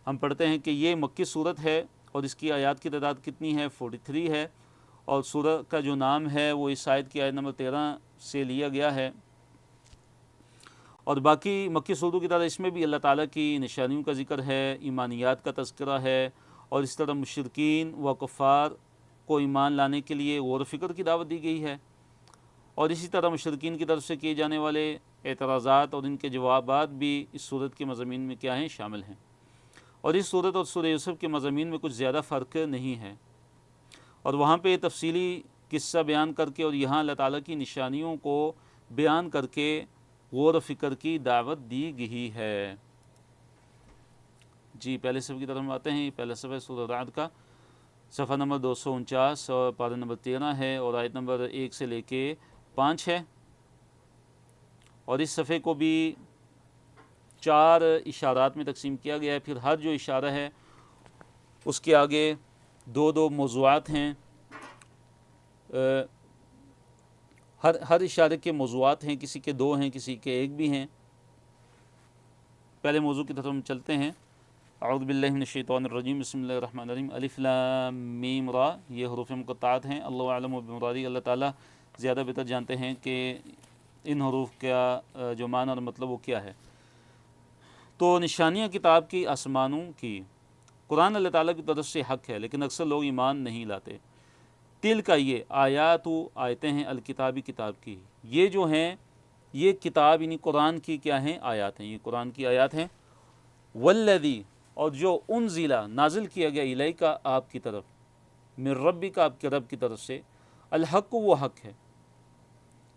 ہم پڑھتے ہیں کہ یہ مکی صورت ہے، اور اس کی آیات کی تعداد کتنی ہے؟ 43 ہے، اور سورہ کا جو نام ہے وہ اس آیت کی آیت نمبر 13 سے لیا گیا ہے۔ اور باقی مکی صورتوں کی طرح اس میں بھی اللہ تعالیٰ کی نشانیوں کا ذکر ہے، ایمانیات کا تذکرہ ہے، اور اس طرح مشرکین و کفار کو ایمان لانے کے لیے غور و فکر کی دعوت دی گئی ہے، اور اسی طرح مشرکین کی طرف سے کیے جانے والے اعتراضات اور ان کے جوابات بھی اس صورت کے مضامین میں کیا ہیں؟ شامل ہیں۔ اور اس صورت اور سورہ یوسف کے مضامین میں کچھ زیادہ فرق نہیں ہے، اور وہاں پہ تفصیلی قصہ بیان کر کے اور یہاں اللہ تعالیٰ کی نشانیوں کو بیان کر کے غور و فکر کی دعوت دی گئی ہے۔ جی پہلے صفحے کی طرف ہم آتے ہیں۔ پہلا صفحہ سورہ رعد کا صفحہ نمبر 249 اور پارہ نمبر 13 ہے، اور آیت نمبر 1 سے لے کے 5 ہے، اور اس صفحے کو بھی 4 اشارات میں تقسیم کیا گیا ہے۔ پھر ہر جو اشارہ ہے اس کے آگے 2 موضوعات ہیں، ہر اشارے کے موضوعات ہیں، کسی کے 2 ہیں، کسی کے 1 بھی ہیں۔ پہلے موضوع کی طرف ہم چلتے ہیں۔ اعوذ باللہ من الشیطان الرجیم، بسم اللہ الرحمن الرحیم۔ الف لام میم را، یہ حروف مقطعات ہیں۔ اللہ اعلم بمرادی، اللہ تعالیٰ زیادہ بہتر جانتے ہیں کہ ان حروف کا جو معنی اور مطلب وہ کیا ہے۔ تو نشانیاں کتاب کی، آسمانوں کی، قرآن اللہ تعالیٰ کی طرف سے حق ہے، لیکن اکثر لوگ ایمان نہیں لاتے۔ تل کا یہ آیات و آیتیں ہیں، الکتابی کتاب کی، یہ جو ہیں یہ کتاب یعنی قرآن کی کیا ہیں؟ آیات ہیں، یہ قرآن کی آیات ہیں۔ والذی، اور جو انزلہ نازل کیا گیا الیک آپ کی طرف، من ربک آپ کے رب کی طرف سے، الحق وہ حق ہے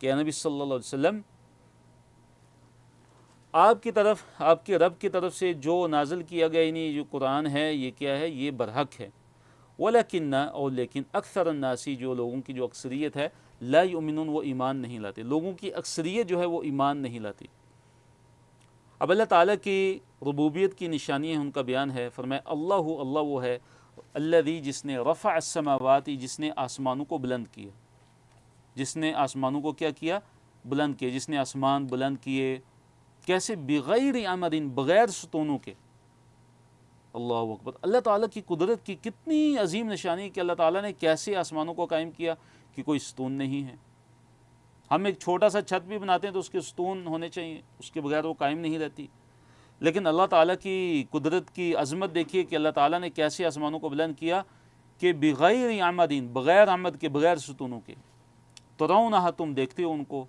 کہ نبی صلی اللہ علیہ وسلم آپ کی طرف، آپ کے رب کی طرف سے جو نازل کیا گیا یعنی جو قرآن ہے یہ کیا ہے؟ یہ برحق ہے۔ ولیکن، اور لیکن اکثر الناسی، جو لوگوں کی جو اکثریت ہے، لا یؤمنون وہ ایمان نہیں لاتے، لوگوں کی اکثریت جو ہے وہ ایمان نہیں لاتی۔ اب اللہ تعالیٰ کی ربوبیت کی نشانی ہے، ان کا بیان ہے۔ فرمایا اللہ وہ ہے، الذی جس نے رفع السماوات جس نے آسمانوں کو بلند کیا، جس نے آسمانوں کو کیا کیا؟ بلند کیا، جس نے آسمان بلند کیے۔ کیسے؟ بغیر عمد، بغیر ستونوں کے۔ اللہ اکبر، اللہ تعالیٰ کی قدرت کی کتنی عظیم نشانی کہ اللہ تعالیٰ نے کیسے آسمانوں کو قائم کیا کہ کوئی ستون نہیں ہے۔ ہم ایک چھوٹا سا چھت بھی بناتے ہیں تو اس کے ستون ہونے چاہیے، اس کے بغیر وہ قائم نہیں رہتی۔ لیکن اللہ تعالیٰ کی قدرت کی عظمت دیکھیے کہ اللہ تعالیٰ نے کیسے آسمانوں کو بلند کیا کہ بغیر عمد، بغیر عمد کے، بغیر ستونوں کے۔ ترونہا، تم دیکھتے ہو ان کو۔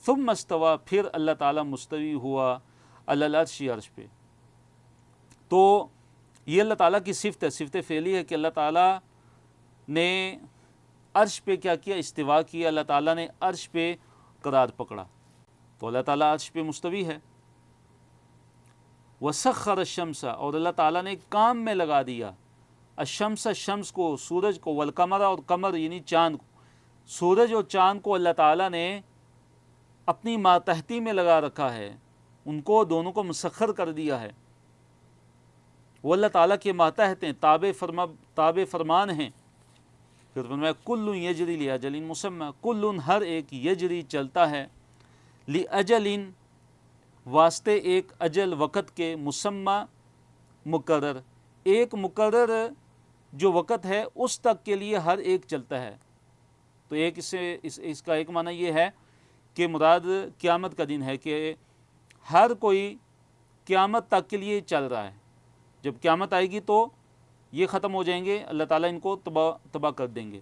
ثم استوى، پھر اللہ تعالیٰ مستوی ہوا، علی العرش، عرش پہ۔ تو یہ اللہ تعالیٰ کی صفت ہے، صفت فعلی ہے کہ اللہ تعالیٰ نے عرش پہ کیا کیا؟ استوا کیا، اللہ تعالیٰ نے عرش پہ قرار پکڑا، تو اللہ تعالیٰ عرش پہ مستوی ہے۔ وسخر الشمس، اور اللہ تعالیٰ نے کام میں لگا دیا، الشمس، شمس کو، سورج کو، والقمر، اور قمر یعنی چاند کو، سورج اور چاند کو اللہ تعالیٰ نے اپنی ماتحتی میں لگا رکھا ہے، ان کو دونوں کو مسخر کر دیا ہے۔ وہ اللہ تعالیٰ کے ماتحت ہیں، تابع فرمان ہیں۔ پھر فرمایا کل یجری لاجل مسمی، کل ہر ایک، یجری چلتا ہے، لاجل واسطے ایک اجل وقت کے، مسمی مقرر، ایک مقرر جو وقت ہے اس تک کے لیے ہر ایک چلتا ہے۔ تو ایک اس کا ایک معنی یہ ہے کہ مراد قیامت کا دن ہے کہ ہر کوئی قیامت تک کے لیے چل رہا ہے، جب قیامت آئے گی تو یہ ختم ہو جائیں گے، اللہ تعالیٰ ان کو تباہ کر دیں گے۔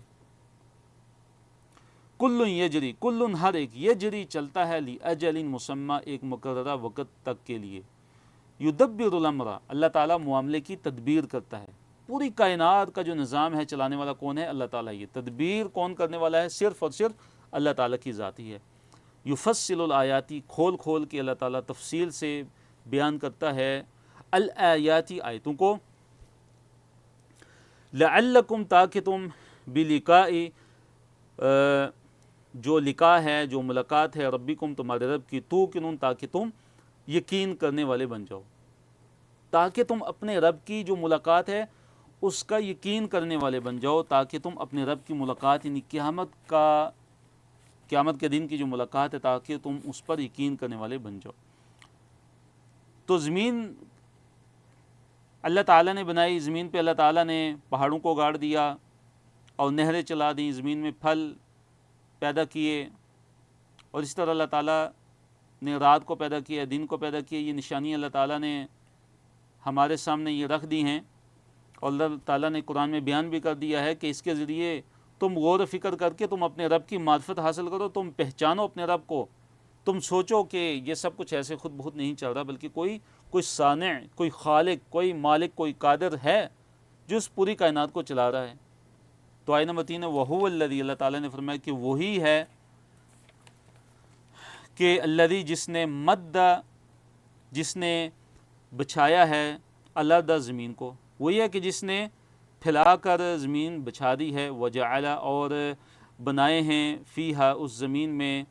کل یجری، کل ہر ایک، یجری چلتا ہے، لاجل مسمی ایک مقررہ وقت تک کے لیے۔ یدبر الامر، اللہ تعالیٰ معاملے کی تدبیر کرتا ہے، پوری کائنات کا جو نظام ہے چلانے والا کون ہے؟ اللہ تعالیٰ. یہ تدبیر کون کرنے والا ہے؟ صرف اور صرف اللہ تعالیٰ کی ذات ہی ہے. یفصل الآیاتی، کھول کھول کے اللہ تعالیٰ تفصیل سے بیان کرتا ہے الآیاتی، آیتوں کو. لعلکم، تاکہ تم بلقاء، جو لقاء ہے، جو ملاقات ہے، ربکم، تمہارے رب کی، توقنون، تاکہ تم یقین کرنے والے بن جاؤ، تاکہ تم اپنے رب کی جو ملاقات ہے اس کا یقین کرنے والے بن جاؤ، تاکہ تم اپنے رب کی ملاقات یعنی قیامت کے دن کی جو ملاقات ہے تاکہ تم اس پر یقین کرنے والے بن جاؤ. تو زمین اللہ تعالیٰ نے بنائی، زمین پہ اللہ تعالیٰ نے پہاڑوں کو گاڑ دیا اور نہریں چلا دیں، زمین میں پھل پیدا کیے، اور اس طرح اللہ تعالیٰ نے رات کو پیدا کیا، دن کو پیدا کیا. یہ نشانی اللہ تعالیٰ نے ہمارے سامنے یہ رکھ دی ہیں، اور اللہ تعالیٰ نے قرآن میں بیان بھی کر دیا ہے کہ اس کے ذریعے تم غور و فکر کر کے تم اپنے رب کی معرفت حاصل کرو، تم پہچانو اپنے رب کو. تم سوچو کہ یہ سب کچھ ایسے خود بخود نہیں چل رہا، بلکہ کوئی صانع، کوئی خالق، کوئی مالک، کوئی قادر ہے جو اس پوری کائنات کو چلا رہا ہے. تو آیت نمبر 3 ہے وَهُوَ الَّذِي، اللہ تعالیٰ نے فرمایا کہ وہی ہے کہ الذی، جس نے مدّا، جس نے بچھایا ہے، الارض، زمین کو. وہی ہے کہ جس نے پھیلا کر زمین بچھا دی ہے، وجعل، اور بنائے ہیں، فیہا، اس زمین میں،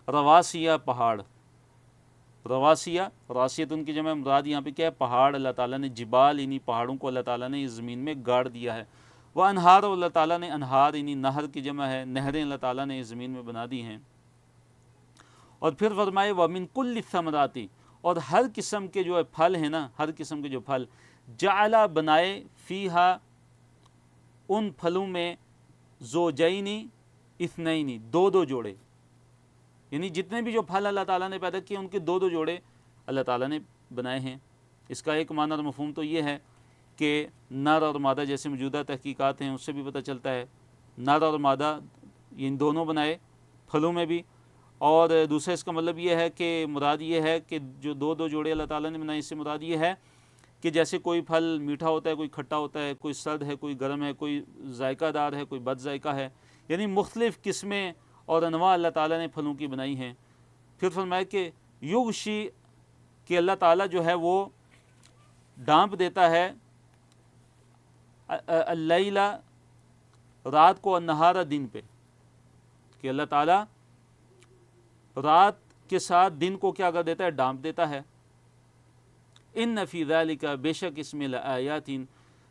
رواسیہ، پہاڑ. رواسیہ، راسیت ان کی جمع مراد یہاں پہ کیا ہے؟ پہاڑ. اللہ تعالیٰ نے جبال یعنی پہاڑوں کو اللہ تعالیٰ نے اس زمین میں گاڑ دیا ہے. وہ انہار، اللہ تعالیٰ نے انہار یعنی نہر کی جمع ہے، نہریں اللہ تعالیٰ نے اس زمین میں بنا دی ہیں. اور پھر فرمائے وَمِن كُلِّ الثَّمَرَاتِ، اور ہر قسم کے جو پھل ہیں نا، ہر قسم کے جو پھل، جعل، بنائے، فیہا، ان پھلوں میں، زوجین، اثنین، دو جوڑے. یعنی جتنے بھی جو پھل اللہ تعالیٰ نے پیدا کیے ان کے دو جوڑے اللہ تعالیٰ نے بنائے ہیں. اس کا ایک معنی اور مفہوم تو یہ ہے کہ نر اور مادہ، جیسے موجودہ تحقیقات ہیں اس سے بھی پتہ چلتا ہے نر اور مادہ ان دونوں بنائے پھلوں میں بھی. اور دوسرا اس کا مطلب یہ ہے کہ مراد یہ ہے کہ جو دو جوڑے اللہ تعالیٰ نے بنائے، اس سے مراد یہ ہے کہ جیسے کوئی پھل میٹھا ہوتا ہے، کوئی کھٹا ہوتا ہے، کوئی سرد ہے، کوئی گرم ہے، کوئی ذائقہ دار ہے، کوئی بد ذائقہ ہے، یعنی مختلف قسمیں اور انواع اللہ تعالیٰ نے پھلوں کی بنائی ہیں. پھر فرمایا کہ یغشی، کہ اللہ تعالیٰ جو ہے وہ ڈانپ دیتا ہے، اللیل، رات کو، النہار، دن پہ، کہ اللہ تعالیٰ رات کے ساتھ دن کو کیا کر دیتا ہے؟ ڈانپ دیتا ہے. ان فی ذلک، بے شک اس میں، لآیات،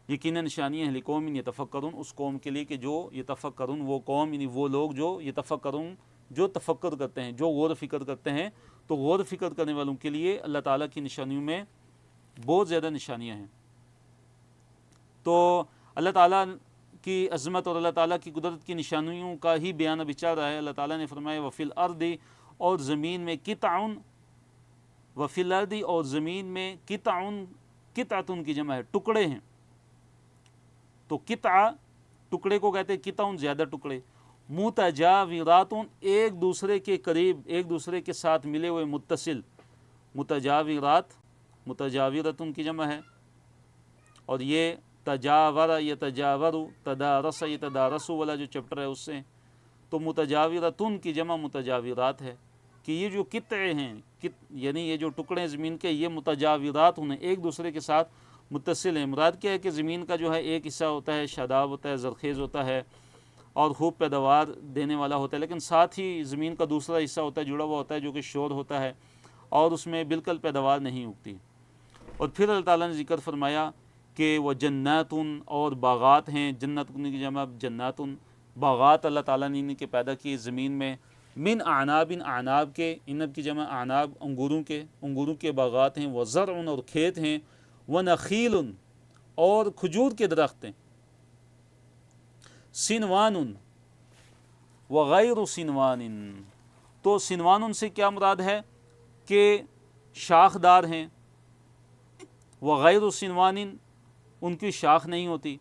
یقیناً نشانیاں ہیں، لقوم یتفکرون، اس قوم کے لیے کہ جو یتفکرون، وہ قوم یعنی وہ لوگ جو یتفکرون، جو تفکر کرتے ہیں، جو غور و فکر کرتے ہیں. تو غور و فکر کرنے والوں کے لیے اللہ تعالیٰ کی نشانیوں میں بہت زیادہ نشانیاں ہیں. تو اللہ تعالیٰ کی عظمت اور اللہ تعالیٰ کی قدرت کی نشانیوں کا ہی بیان ابھی چل رہا ہے. اللہ تعالیٰ نے فرمایا وفی الارض، اور زمین میں، قطعن، وفی الارض، اور زمین میں، قطعن، قطعتن کی جمع ہے، ٹکڑے ہیں. تو قطع ٹکڑے کو کہتے ہیں، قطعن زیادہ ٹکڑے، متجاوراتن، ایک دوسرے کے قریب، ایک دوسرے کے ساتھ ملے ہوئے، متصل. متجاورات، متجاورتن کی جمع ہے. اور یہ تجاور، یتجاور، تدارس، یتدارس والا جو چیپٹر ہے اس سے. تو متجاورتن کی جمع متجاورات ہے، کہ یہ جو قطعے ہیں، یعنی یہ جو ٹکڑے زمین کے، یہ متجاورات ہیں، ایک دوسرے کے ساتھ متصل ہیں. مراد کیا ہے کہ زمین کا جو ہے ایک حصہ ہوتا ہے شاداب ہوتا ہے، زرخیز ہوتا ہے اور خوب پیداوار دینے والا ہوتا ہے، لیکن ساتھ ہی زمین کا دوسرا حصہ ہوتا ہے، جڑا ہوا ہوتا ہے، جو کہ شور ہوتا ہے اور اس میں بالکل پیداوار نہیں اگتی. اور پھر اللہ تعالیٰ نے ذکر فرمایا کہ وہ جناتن، اور باغات ہیں. جنت کی جمع جناتن، باغات اللہ تعالیٰ نے ان کے پیدا کیے زمین میں. من اعناب، اعناب کے، عنب کی جمع اعناب، انگوروں کے، انگوروں کے باغات ہیں. وہ زرع، اور کھیت ہیں. وہ نخیل، اور کھجور کے درخت ہیں. سنوان، وغیر سنوان، تو سنوان سے کیا مراد ہے کہ شاخدار ہیں. وغیر سنوان، ان کی شاخ نہیں ہوتی.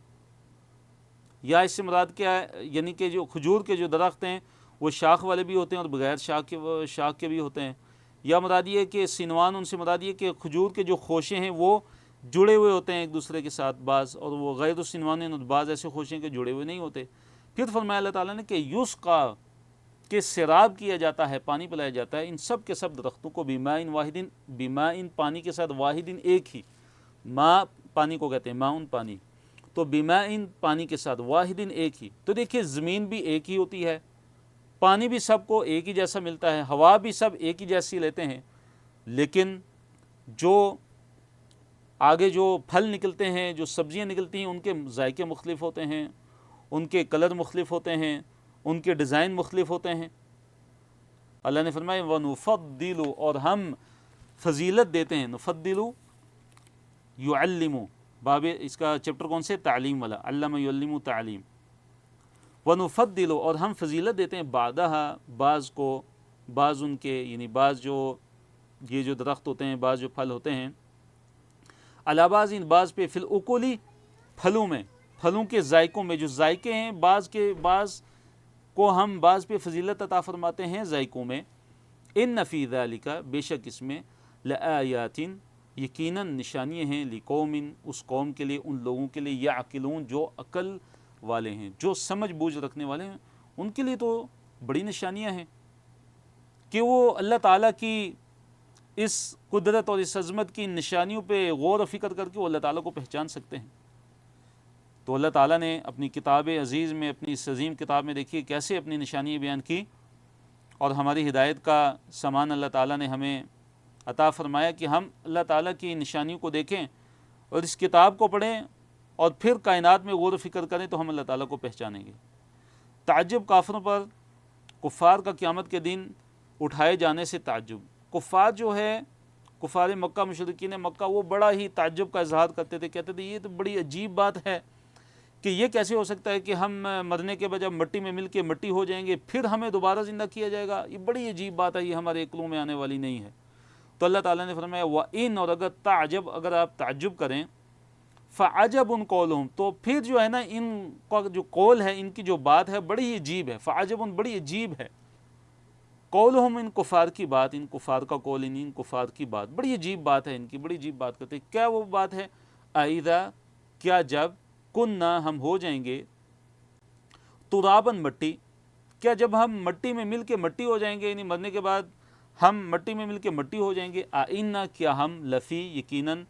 یا اس سے مراد کیا ہے، یعنی کہ جو کھجور کے جو درخت ہیں وہ شاخ والے بھی ہوتے ہیں اور بغیر شاخ کے بھی ہوتے ہیں. یا مراد یہ کہ سنوان، ان سے مراد یہ کہ کھجور کے جو خوشے ہیں وہ جڑے ہوئے ہوتے ہیں ایک دوسرے کے ساتھ بعض، اور وہ غیر السنوان، اور بعض ایسے خوش ہیں کہ جڑے ہوئے نہیں ہوتے۔ پھر فرمایا اللہ تعالیٰ نے کہ یسقا، کہ سیراب کیا جاتا ہے، پانی پلایا جاتا ہے ان سب کے سب درختوں کو بماء واحد، بماء پانی کے ساتھ، واحد ایک ہی، ماء پانی کو کہتے ہیں، ماء پانی، تو بماء پانی کے ساتھ، واحد ایک ہی۔ تو دیکھیے زمین بھی ایک ہی ہوتی ہے، پانی بھی سب کو ایک ہی جیسا ملتا ہے، ہوا بھی سب ایک ہی جیسی لیتے ہیں، لیکن جو آگے جو پھل نکلتے ہیں، جو سبزیاں نکلتی ہیں، ان کے ذائقے مختلف ہوتے ہیں، ان کے کلر مختلف ہوتے ہیں، ان کے ڈیزائن مختلف ہوتے ہیں۔ اللہ نے فرمایا وَنُفَضِّلُ، اور ہم فضیلت دیتے ہیں، نفضل یعلم، باب اس کا چیپٹر کون سے؟ تعلیم والا، علم یعلم تعلیم۔ وَنُفَضِّلُ، اور ہم فضیلت دیتے ہیں، بعدہا بعض کو، بعض ان کے، یعنی بعض جو یہ جو درخت ہوتے ہیں، بعض جو پھل ہوتے ہیں، علی بعض، ان بعض پہ، فی العقولی، پھلوں میں، پھلوں کے ذائقوں میں، جو ذائقے ہیں بعض کو ہم بعض پہ فضیلت عطا فرماتے ہیں ذائقوں میں۔ ان فی ذالک، بے شک اس میں، لآیات، یقیناً نشانیاں ہیں، لقوم، اس قوم کے لیے، ان لوگوں کے لیے، یعقلون، جو عقل والے ہیں، جو سمجھ بوجھ رکھنے والے ہیں، ان کے لیے تو بڑی نشانیاں ہیں کہ وہ اللہ تعالیٰ کی اس قدرت اور اس عظمت کی نشانیوں پہ غور و فکر کر کے وہ اللہ تعالیٰ کو پہچان سکتے ہیں۔ تو اللہ تعالیٰ نے اپنی کتاب عزیز میں، اپنی اس عظیم کتاب میں، دیکھیے کیسے اپنی نشانیاں بیان کی، اور ہماری ہدایت کا سامان اللہ تعالیٰ نے ہمیں عطا فرمایا کہ ہم اللہ تعالیٰ کی نشانیوں کو دیکھیں اور اس کتاب کو پڑھیں، اور پھر کائنات میں غور و فکر کریں تو ہم اللہ تعالیٰ کو پہچانیں گے۔ تعجب کافروں پر، کفار کا قیامت کے دن اٹھائے جانے سے تعجب، کفار جو ہے، کفار مکہ، مشرکین مکہ، وہ بڑا ہی تعجب کا اظہار کرتے تھے، کہتے تھے یہ تو بڑی عجیب بات ہے کہ یہ کیسے ہو سکتا ہے کہ ہم مرنے کے بعد جب مٹی میں مل کے مٹی ہو جائیں گے پھر ہمیں دوبارہ زندہ کیا جائے گا، یہ بڑی عجیب بات ہے، یہ ہمارے عقلوں میں آنے والی نہیں ہے۔ تو اللہ تعالیٰ نے فرمایا وَإِنْ، اور اگر تعجب، اگر آپ تعجب کریں، فَعَجَبٌ قَوْلُهُمْ، تو پھر جو ہے نا ان کا جو قول ہے، ان کی جو بات ہے بڑی عجیب ہے، فَعَجَبٌ، بڑی عجیب ہے، قولہم، ان کفار کی بات، ان کفار کا قول، ان کفار کی بات بڑی عجیب بات ہے، ان کی بڑی عجیب بات کرتے ہیں۔ کیا وہ بات ہے؟ اَإِذَا، کیا جب، کننا، ہم ہو جائیں گے، ترابن، مٹی، کیا جب ہم مٹی میں مل کے مٹی ہو جائیں گے، یعنی مرنے کے بعد ہم مٹی میں مل کے مٹی ہو جائیں گے، آئنا، کیا ہم، لفی، یقیناً،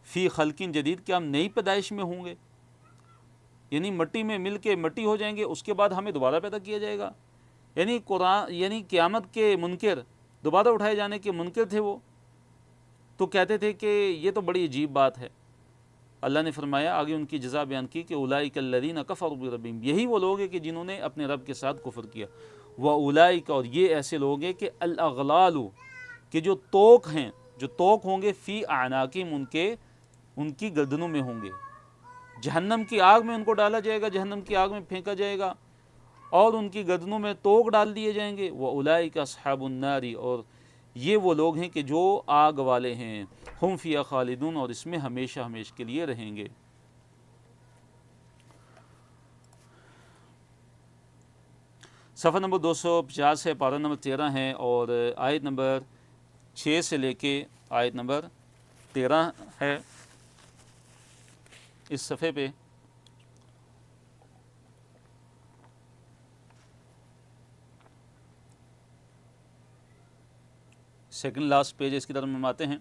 فی خلقین جدید، کیا ہم نئی پیدائش میں ہوں گے، یعنی مٹی میں مل کے مٹی ہو جائیں گے، اس کے بعد ہمیں دوبارہ پیدا کیا جائے گا۔ یعنی قرآن، یعنی قیامت کے منکر، دوبارہ اٹھائے جانے کے منکر تھے وہ، تو کہتے تھے کہ یہ تو بڑی عجیب بات ہے۔ اللہ نے فرمایا، آگے ان کی جزا بیان کی کہ اولئک الذین کفروا بربہم، یہی وہ لوگ ہیں کہ جنہوں نے اپنے رب کے ساتھ کفر کیا، واولئک، اور یہ ایسے لوگ ہیں کہ الاغلال، کہ جو توق ہیں، جو توق ہوں گے، فی اعناقہم، ان کی گردنوں میں ہوں گے، جہنم کی آگ میں ان کو ڈالا جائے گا، جہنم کی آگ میں پھینکا جائے گا، اور ان کی گردنوں میں توق ڈال دیے جائیں گے۔ واولئک اصحاب النار، اور یہ وہ لوگ ہیں کہ جو آگ والے ہیں، ہم فیہا خالدون، اور اس میں ہمیشہ ہمیشہ کے لیے رہیں گے۔ صفحہ نمبر 250 ہے، پارہ نمبر 13 ہے، اور آیت نمبر 6 سے لے کے آیت نمبر 13 ہے اس صفحے پہ۔ سیکنڈ لاسٹ پیج اس کی طرف ہم آتے ہیں۔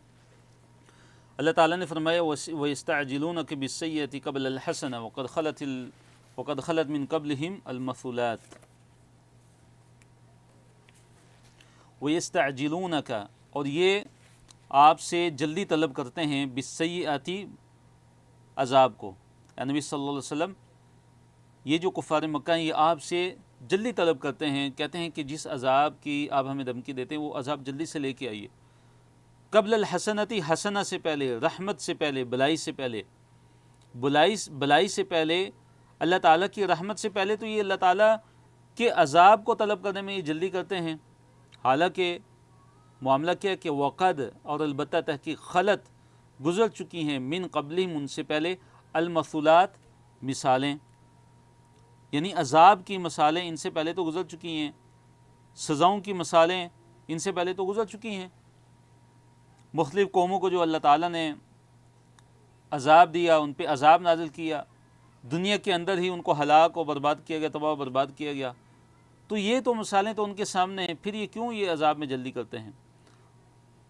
اللہ تعالیٰ نے فرمایا وَيَسْتَعْجِلُونَكَ بِالسَّيِّئَةِ قَبْلَ الْحَسَنَةِ وَقَدْ خَلَتْ مِن قَبْلِهِمْ الْمَثُلَاتُ۔ وَيَسْتَعْجِلُونَكَ، اور یہ آپ سے جلدی طلب کرتے ہیں، بِالسَّيِّئَةِ، عذاب کو، اے نبی صلی اللہ علیہ وسلم، یہ جو کفار مکہ ہیں یہ آپ سے جلدی طلب کرتے ہیں، کہتے ہیں کہ جس عذاب کی آپ ہمیں دھمکی دیتے ہیں وہ عذاب جلدی سے لے کے آئیے۔ قبل الحسنتی، حسنہ سے پہلے، رحمت سے پہلے، بلائی سے پہلے، بلائی سے پہلے، اللہ تعالیٰ کی رحمت سے پہلے، تو یہ اللہ تعالیٰ کے عذاب کو طلب کرنے میں یہ جلدی کرتے ہیں۔ حالانکہ معاملہ کیا کہ وقد، اور البتہ تحقیق، خلط، گزر چکی ہیں، من قبلہم، ان سے پہلے، المثلات، مثالیں، یعنی عذاب کی مثالیں ان سے پہلے تو گزر چکی ہیں، سزاؤں کی مثالیں ان سے پہلے تو گزر چکی ہیں۔ مختلف قوموں کو جو اللہ تعالیٰ نے عذاب دیا، ان پہ عذاب نازل کیا، دنیا کے اندر ہی ان کو ہلاک و برباد کیا گیا، تباہ و برباد کیا گیا. تو یہ تو مثالیں تو ان کے سامنے ہیں، پھر یہ کیوں یہ عذاب میں جلدی کرتے ہیں؟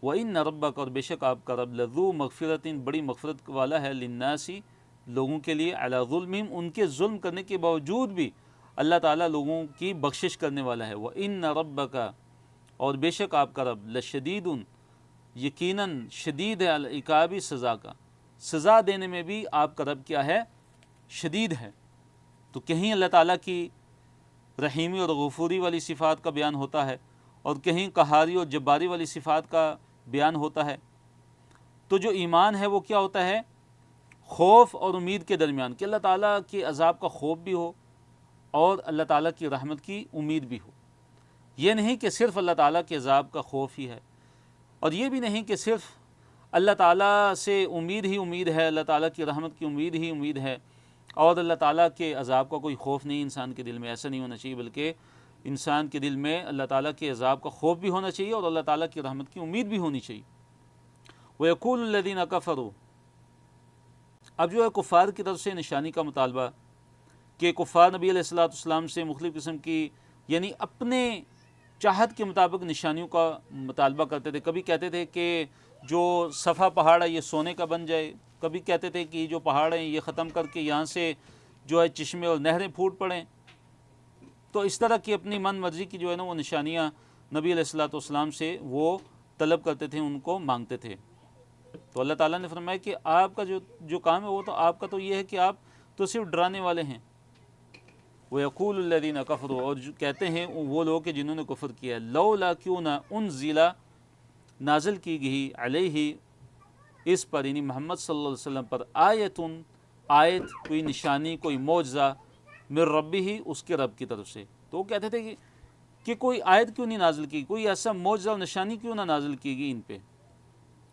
وَإِنَّ رَبَّكَ، اور بے شک آپ کا رب، لَذُو مغفرتٍ، بڑی مغفرت والا ہے، لِلنَّاسِ، لوگوں کے لیے، عَلَى ظُلْمِهِمْ، ان کے ظلم کرنے کے باوجود بھی اللہ تعالیٰ لوگوں کی بخشش کرنے والا ہے. وَإِنَّ رَبَّكَ، اور بے شک آپ کا رب، لَشَدِيدٌ، یقیناً شدید ہے، العقابِ، سزا کا، سزا دینے میں بھی آپ کا رب کیا ہے؟ شدید ہے. تو کہیں اللہ تعالیٰ کی رحیمی اور غفوری والی صفات کا بیان ہوتا ہے، اور کہیں قہاری اور جباری والی صفات کا بیان ہوتا ہے. تو جو ایمان ہے وہ کیا ہوتا ہے؟ خوف اور امید کے درمیان، کہ اللہ تعالیٰ کے عذاب کا خوف بھی ہو اور اللہ تعالیٰ کی رحمت کی امید بھی ہو. یہ نہیں کہ صرف اللہ تعالیٰ کے عذاب کا خوف ہی ہے، اور یہ بھی نہیں کہ صرف اللہ تعالیٰ سے امید ہی امید ہے، اللہ تعالیٰ کی رحمت کی امید ہی امید ہے، اور اللہ تعالیٰ کے عذاب کا کوئی خوف نہیں انسان کے دل میں. ایسا نہیں ہونا چاہیے، بلکہ انسان کے دل میں اللہ تعالیٰ کے عذاب کا خوف بھی ہونا چاہیے اور اللہ تعالیٰ کی رحمت کی امید بھی ہونی چاہیے. وَيَقُولُ الَّذِينَ كَفَرُوا، اب جو ہے کفار کی طرف سے نشانی کا مطالبہ، کہ کفار نبی علیہ السلام سے مختلف قسم کی، یعنی اپنے چاہت کے مطابق نشانیوں کا مطالبہ کرتے تھے. کبھی کہتے تھے کہ جو صفا پہاڑ ہے یہ سونے کا بن جائے، کبھی کہتے تھے کہ جو پہاڑ ہیں یہ ختم کر کے یہاں سے جو ہے چشمے اور نہریں پھوٹ پڑیں. تو اس طرح کی اپنی من مرضی کی جو ہے نا وہ نشانیاں نبی علیہ السلام سے وہ طلب کرتے تھے، ان کو مانگتے تھے. تو اللہ تعالیٰ نے فرمایا کہ آپ کا جو کام ہے وہ تو آپ کا تو یہ ہے کہ آپ تو صرف ڈرانے والے ہیں. وَيَقُولُ الَّذِينَ كَفَرُوا، اور کہتے ہیں وہ لوگ کہ جنہوں نے کفر کیا، لَوْلَا، کیوں نہ، انزل، نازل کی گئی، علیہ، اس پر، یعنی محمد صلی اللہ علیہ وسلم پر، آیتن، آیت، کوئی نشانی، کوئی معجزہ، من ربہ، اس کے رب کی طرف سے. تو وہ کہتے تھے کہ کوئی آیت کیوں نہیں نازل کی، کوئی ایسا معجزہ اور نشانی کیوں نہ نازل کی گئی ان پہ.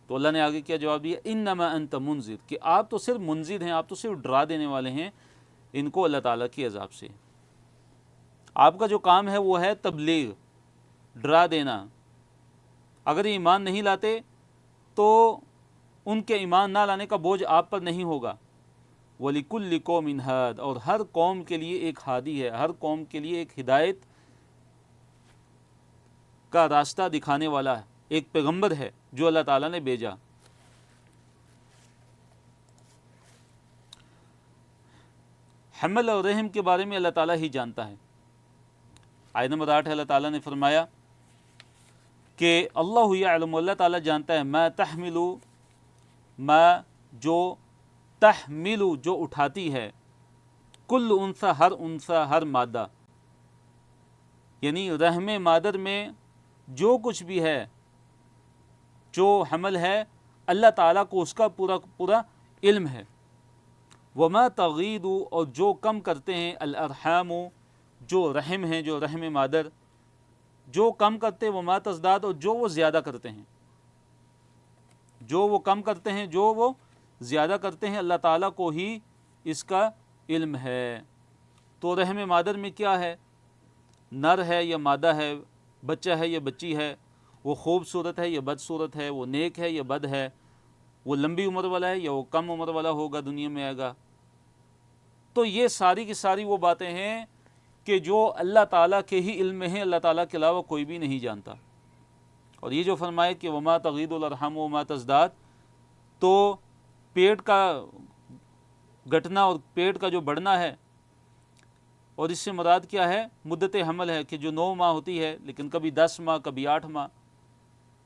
تو اللہ نے آگے کیا جواب دیا، انما انت منذر، کہ آپ تو صرف منذر ہیں، آپ تو صرف ڈرا دینے والے ہیں ان کو اللہ تعالیٰ کی عذاب سے. آپ کا جو کام ہے وہ ہے تبلیغ، ڈرا دینا. اگر یہ ایمان نہیں لاتے تو ان کے ایمان نہ لانے کا بوجھ آپ پر نہیں ہوگا. وَلِكُلِّ قَوْمٍ هَادٍ، اور ہر قوم کے لیے ایک ہادی ہے، ہر قوم کے لیے ایک ہدایت کا راستہ دکھانے والا ہے، ایک پیغمبر ہے جو اللہ تعالیٰ نے بھیجا. حمل اور رحم کے بارے میں اللہ تعالیٰ ہی جانتا ہے. آیت نمبر 8 اللہ تعالیٰ نے فرمایا کہ اللہ یعلم، اللہ تعالیٰ جانتا ہے، ما تحمل، ما جو، تحمل جو اٹھاتی ہے، کل انثی، ہر انثی، ہر مادہ، یعنی رحم مادر میں جو کچھ بھی ہے، جو حمل ہے، اللہ تعالیٰ کو اس کا پورا پورا علم ہے. وما تغید، اور جو کم کرتے ہیں، الارحام، جو رحم ہیں، جو رحم مادر، جو کم کرتے ہیں، وما تزداد، اور جو وہ زیادہ کرتے ہیں، جو وہ کم کرتے ہیں، جو وہ زیادہ کرتے ہیں، اللہ تعالیٰ کو ہی اس کا علم ہے. تو رحم مادر میں کیا ہے، نر ہے یا مادہ ہے، بچہ ہے یا بچی ہے، وہ خوبصورت ہے یا بدصورت ہے، وہ نیک ہے یا بد ہے، وہ لمبی عمر والا ہے یا وہ کم عمر والا ہوگا، دنیا میں آئے گا. تو یہ ساری کی ساری وہ باتیں ہیں کہ جو اللہ تعالیٰ کے ہی علم میں ہیں، اللہ تعالیٰ کے علاوہ کوئی بھی نہیں جانتا. اور یہ جو فرمائے کہ وما تغید الارحام وما تزداد، تو پیٹ کا گھٹنا اور پیٹ کا جو بڑھنا ہے، اور اس سے مراد کیا ہے، مدت حمل ہے، کہ جو 9 ماہ ہوتی ہے لیکن کبھی 10 ماہ، کبھی 8 ماہ.